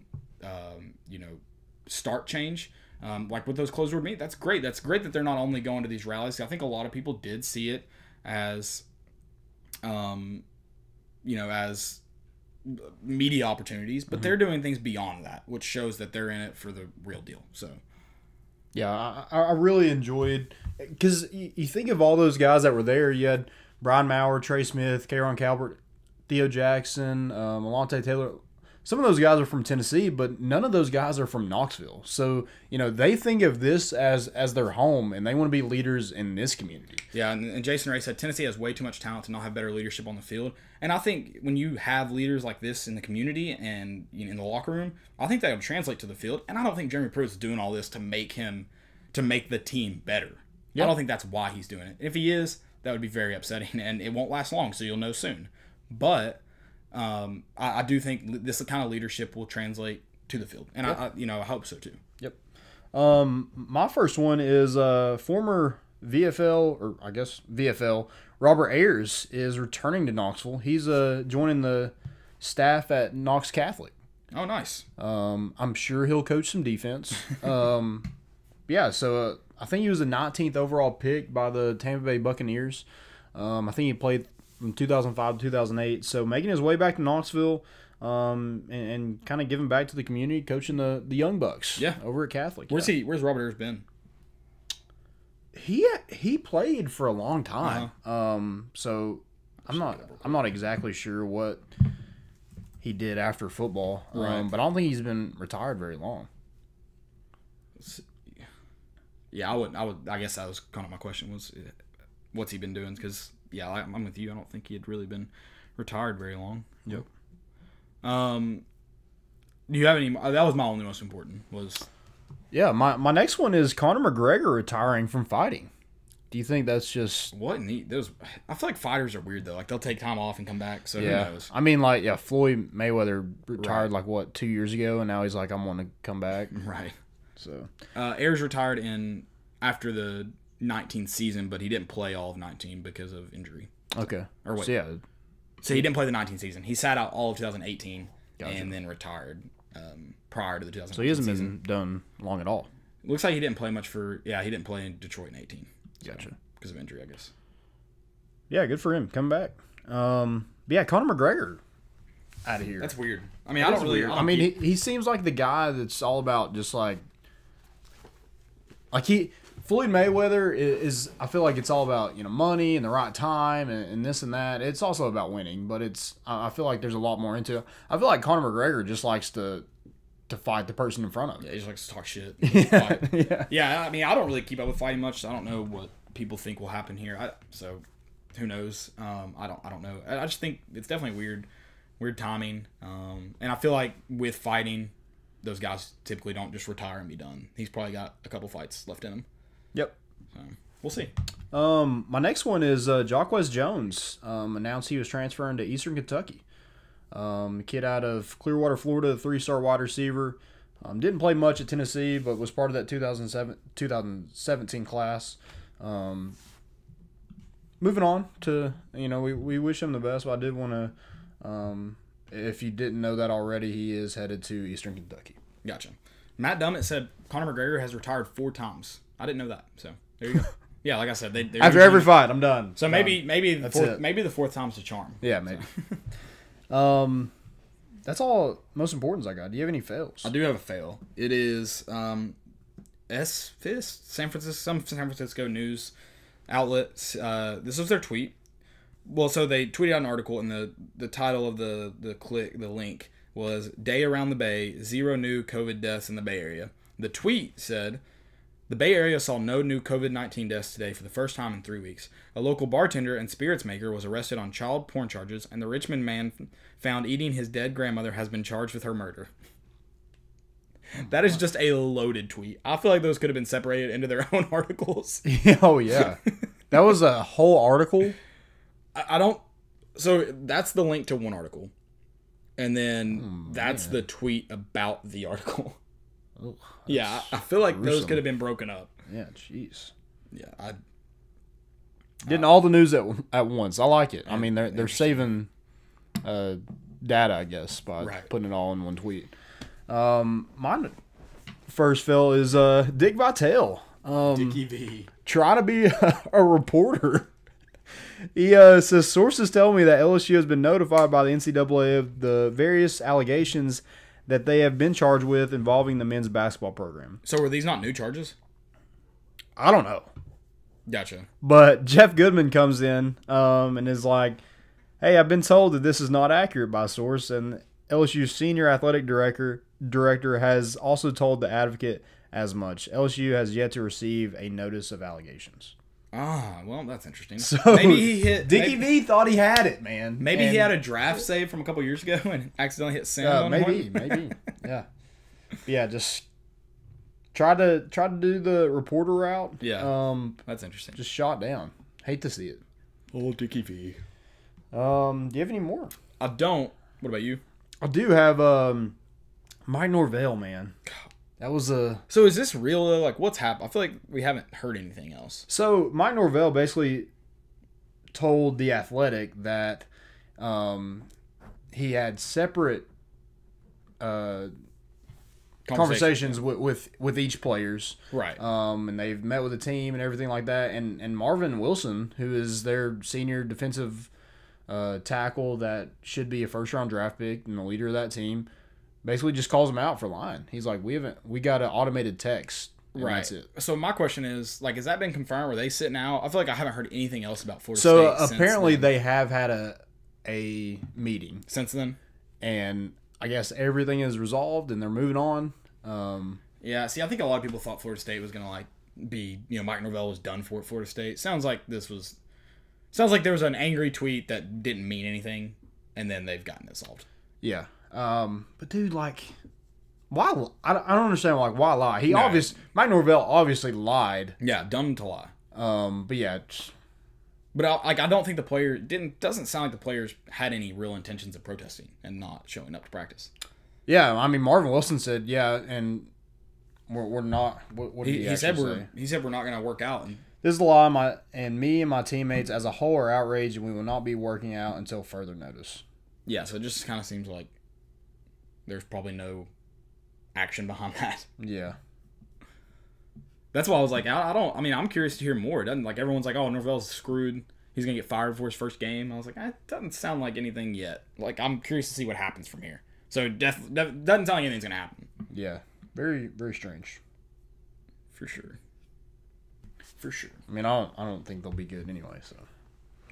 start change. Like with those closed door meetings, that's great. That's great that they're not only going to these rallies. I think a lot of people did see it as, as media opportunities, but they're doing things beyond that, which shows that they're in it for the real deal. So, yeah, I really enjoyed, because you think of all those guys that were there. You had Brian Maurer, Trey Smith, K'Ron Calvert, Theo Jackson, Alontae Taylor. Some of those guys are from Tennessee, but none of those guys are from Knoxville. So, they think of this as their home, and they want to be leaders in this community. Yeah, and Jason Ray said Tennessee has way too much talent to not have better leadership on the field. And I think when you have leaders like this in the community and in the locker room, I think that will translate to the field. And I don't think Jeremy Pruitt's doing all this to make the team better. Yep. I don't think that's why he's doing it. If he is, that would be very upsetting, and it won't last long, so you'll know soon. But I do think this kind of leadership will translate to the field, and yep. I hope so too. Yep. My first one is former VFL, or I guess VFL, Robert Ayers is returning to Knoxville. He's joining the staff at Knox Catholic. Oh, nice. I'm sure he'll coach some defense. Yeah, so I think he was the 19th overall pick by the Tampa Bay Buccaneers. I think he played from 2005 to 2008. So making his way back to Knoxville, and kind of giving back to the community, coaching the Young Bucks. Yeah, over at Catholic. Where's Robert Ayers been? He played for a long time. So I'm not exactly sure what he did after football. Right. But I don't think he's been retired very long. Yeah, I guess that was kind of my question, was what's he been doing? Because I'm with you. I don't think he had really been retired very long. Yep. Do you have any? That was my only most important was. Yeah, my next one is Conor McGregor retiring from fighting. Do you think that's just what neat? I feel like fighters are weird though. Like they'll take time off and come back. So yeah. Who knows? I mean, Floyd Mayweather retired 2 years ago, and now he's like, I'm going to come back. Right. So Ayers retired after the 19th season, but he didn't play all of 19 because of injury. Okay. Or wait. So, yeah. So he didn't play the 19th season. He sat out all of 2018 Gotcha. And then retired prior to the 2019 So he hasn't season. been done long at all. Looks like he didn't play much he didn't play in Detroit in 18. Gotcha. Because of injury, I guess. Yeah, good for him. Come back. Yeah, Conor McGregor out of here. That's weird. I mean, I don't really. I mean, he seems like the guy that's all about just Floyd Mayweather is. I feel like it's all about money and the right time and this and that. It's also about winning, but I feel like there's a lot more into it. I feel like Conor McGregor just likes to fight the person in front of him. Yeah, he just likes to talk shit. Yeah. I mean, I don't really keep up with fighting much, so I don't know what people think will happen here. So who knows? I don't know. I just think it's definitely weird timing. And I feel like with fighting, those guys typically don't just retire and be done. He's probably got a couple fights left in him. Yep. So we'll see. My next one is Jacquez Jones announced he was transferring to Eastern Kentucky. Kid out of Clearwater, Florida, 3-star wide receiver. Didn't play much at Tennessee, but was part of that 2017 class. Moving on to, we wish him the best, but I did want to, if you didn't know that already, he is headed to Eastern Kentucky. Gotcha. Matt Dummett said Conor McGregor has retired 4 times. I didn't know that. So there you go. Yeah, like I said, they after every fight, I'm done. So maybe the fourth time's the charm. Yeah, maybe. That's all most importance I got. Do you have any fails? I do have a fail. It is SFIS, some San Francisco news outlet. This was their tweet. Well, so they tweeted out an article, and the title of the link was "Day Around the Bay: 0 New COVID Deaths in the Bay Area." The tweet said, The Bay Area saw no new COVID-19 deaths today for the first time in 3 weeks. A local bartender and spirits maker was arrested on child porn charges, and the Richmond man found eating his dead grandmother has been charged with her murder. That is just a loaded tweet. I feel like those could have been separated into their own articles. Oh, yeah. That was a whole article? I don't... So that's the link to one article. And then that's the tweet about the article. Oh, yeah, I feel like gruesome. those could have been broken up. Yeah, jeez. Yeah, Getting all the news at once. I like it. I mean, they're saving data, I guess, by putting it all in one tweet. My first fill is Dick Vitale. Dickie V. Trying to be a reporter. He says, sources tell me that LSU has been notified by the NCAA of the various allegations that they have been charged with involving the men's basketball program. So were these not new charges? I don't know. Gotcha. But Jeff Goodman comes in and is like, hey, I've been told that this is not accurate by source, and LSU's senior athletic director has also told the Advocate as much. LSU has yet to receive a notice of allegations. Ah, well, that's interesting. So maybe he hit. Dickie V thought he had it, man. Maybe he had a draft save from a couple years ago and accidentally hit send on maybe, one. maybe, yeah, yeah. Just try to do the reporter route. Yeah, that's interesting. Just shot down. Hate to see it. Old Dickie V. Do you have any more? I don't. What about you? I do have Mike Norvell, man. That was a... So is this real, though? Like, what's happened? I feel like we haven't heard anything else. So Mike Norvell basically told The Athletic that he had separate conversations with each players. Right. And they've met with the team and everything like that. And Marvin Wilson, who is their senior defensive tackle that should be a first-round draft pick and the leader of that team, basically just calls him out for lying. He's like, we got an automated text. Right. That's it. So my question is, like, has that been confirmed? Were they sitting out? I feel like I haven't heard anything else about Florida State. So apparently they have had a meeting since then, and I guess everything is resolved and they're moving on. Yeah. See, I think a lot of people thought Florida State was gonna Mike Norvell was done for at Florida State. Sounds like there was an angry tweet that didn't mean anything, and then they've gotten it solved. Yeah. But dude, like, why? I don't understand. Like, why lie? Mike Norvell obviously lied. Yeah, dumb to lie. But yeah. But I don't think the player doesn't sound like the players had any real intentions of protesting and not showing up to practice. Yeah, I mean, Marvin Wilson said, yeah, and we're not. What did he said? say? He said we're not going to work out. This is a lie. Me and my teammates as a whole are outraged, and we will not be working out until further notice. Yeah, so it just kind of seems like there's probably no action behind that. Yeah. That's why I was like, I'm curious to hear more. It doesn't, like, everyone's like, oh, Norvell's screwed. He's going to get fired for his first game. I was like, it doesn't sound like anything yet. Like, I'm curious to see what happens from here. So, doesn't sound like anything's going to happen. Yeah. Very, very strange. For sure. I mean, I don't think they'll be good anyway, so.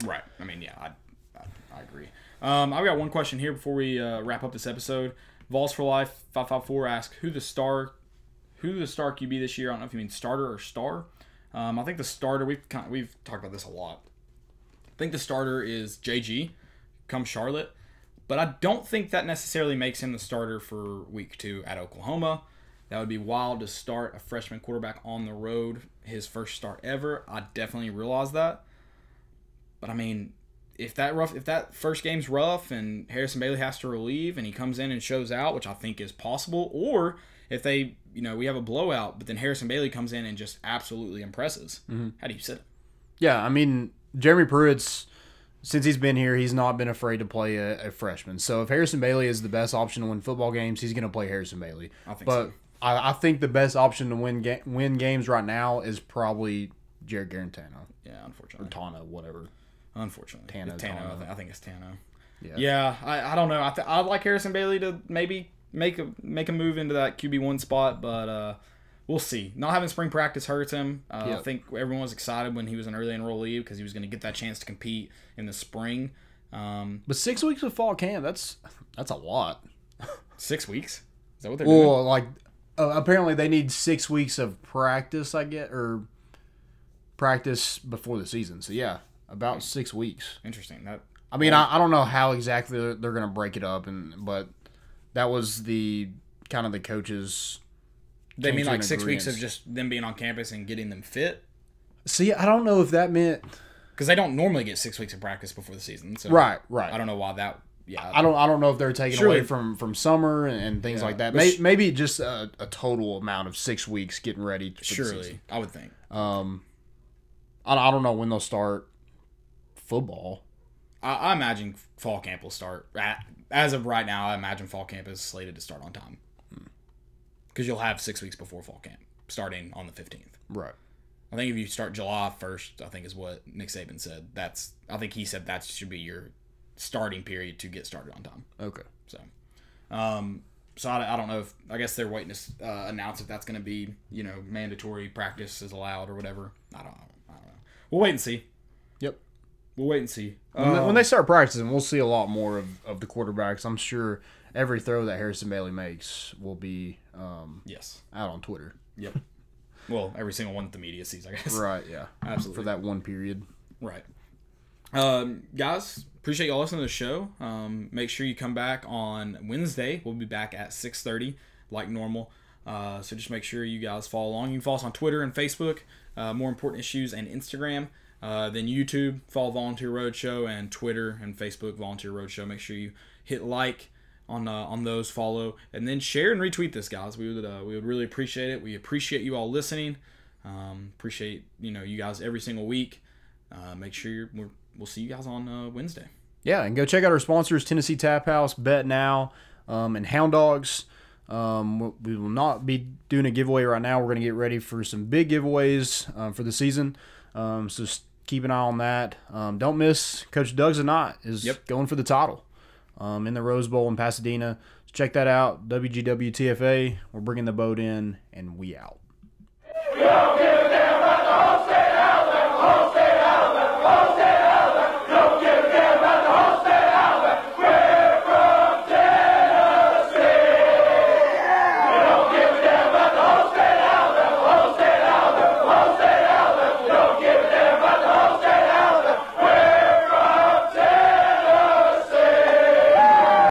Right. I mean, yeah, I agree. I've got one question here before we wrap up this episode. Vols for Life 554 asks who the star QB this year. I don't know if you mean starter or star. I think the starter, we've talked about this a lot. I think the starter is JG, come Charlotte, but I don't think that necessarily makes him the starter for week 2 at Oklahoma. That would be wild to start a freshman quarterback on the road, his first start ever. I definitely realize that. But I mean, if that first game's rough and Harrison Bailey has to relieve and he comes in and shows out, which I think is possible, or if we have a blowout, but then Harrison Bailey comes in and just absolutely impresses, how do you sit him? Yeah, I mean, Jeremy Pruitt's, since he's been here, he's not been afraid to play a freshman. So if Harrison Bailey is the best option to win football games, he's going to play Harrison Bailey. I think so. I think the best option to win games right now is probably Jared Garantano. Yeah, unfortunately. Or Tano, whatever. Unfortunately. Tano. I think it's Tano. Yeah, I don't know. I'd like Harrison Bailey to maybe make a move into that QB1 spot, but we'll see. Not having spring practice hurts him. I think everyone was excited when he was an early enrollee because he was going to get that chance to compete in the spring. But 6 weeks of fall camp, that's a lot. 6 weeks? Is that what they're doing? Well, like Apparently, they need 6 weeks of practice, or practice before the season. So, yeah, about 6 weeks. Interesting. I mean, I don't know how exactly they're going to break it up, but that was the kind of the coaches. They mean like 6 weeks of just them being on campus and getting them fit? See, I don't know if that meant... Because they don't normally get 6 weeks of practice before the season. So right. I don't know why that... Yeah, I don't know if they're taking away from summer and things like that. Maybe just a total amount of 6 weeks getting ready for the season. I would think. I don't know when they'll start football. I imagine fall camp will start. As of right now, I imagine fall camp is slated to start on time. Because you'll have 6 weeks before fall camp, starting on the 15th. Right. I think if you start July 1st, I think is what Nick Saban said. I think he said that should be your starting period to get started on time. Okay. So I don't know if, I guess they're waiting to announce if that's going to be, mandatory practice is allowed or whatever. I don't know. We'll wait and see. Yep. We'll wait and see. When they start practicing, we'll see a lot more of the quarterbacks. I'm sure every throw that Harrison Bailey makes will be out on Twitter. Yep. Well, every single one that the media sees, I guess. Right, yeah. Absolutely. For that one period. Right. Guys, appreciate y'all listening to the show. Make sure you come back on Wednesday. We'll be back at 6:30 like normal. So just make sure you guys follow along. You can follow us on Twitter and Facebook, More Important Issues, and Instagram. Then YouTube, follow Volunteer Roadshow, and Twitter and Facebook, Volunteer Roadshow. Make sure you hit like on those, follow, and then share and retweet this, guys. We would really appreciate it. We appreciate you all listening. Appreciate you guys every single week. Make sure we'll see you guys on Wednesday. Yeah, and go check out our sponsors, Tennessee Tap House, Bet Now, and Hound Dogs. We will not be doing a giveaway right now. We're going to get ready for some big giveaways for the season. So just keep an eye on that. Don't miss Coach Doug's Knot is going for the title in the Rose Bowl in Pasadena. So check that out. WGWTFA. We're bringing the boat in, and we out.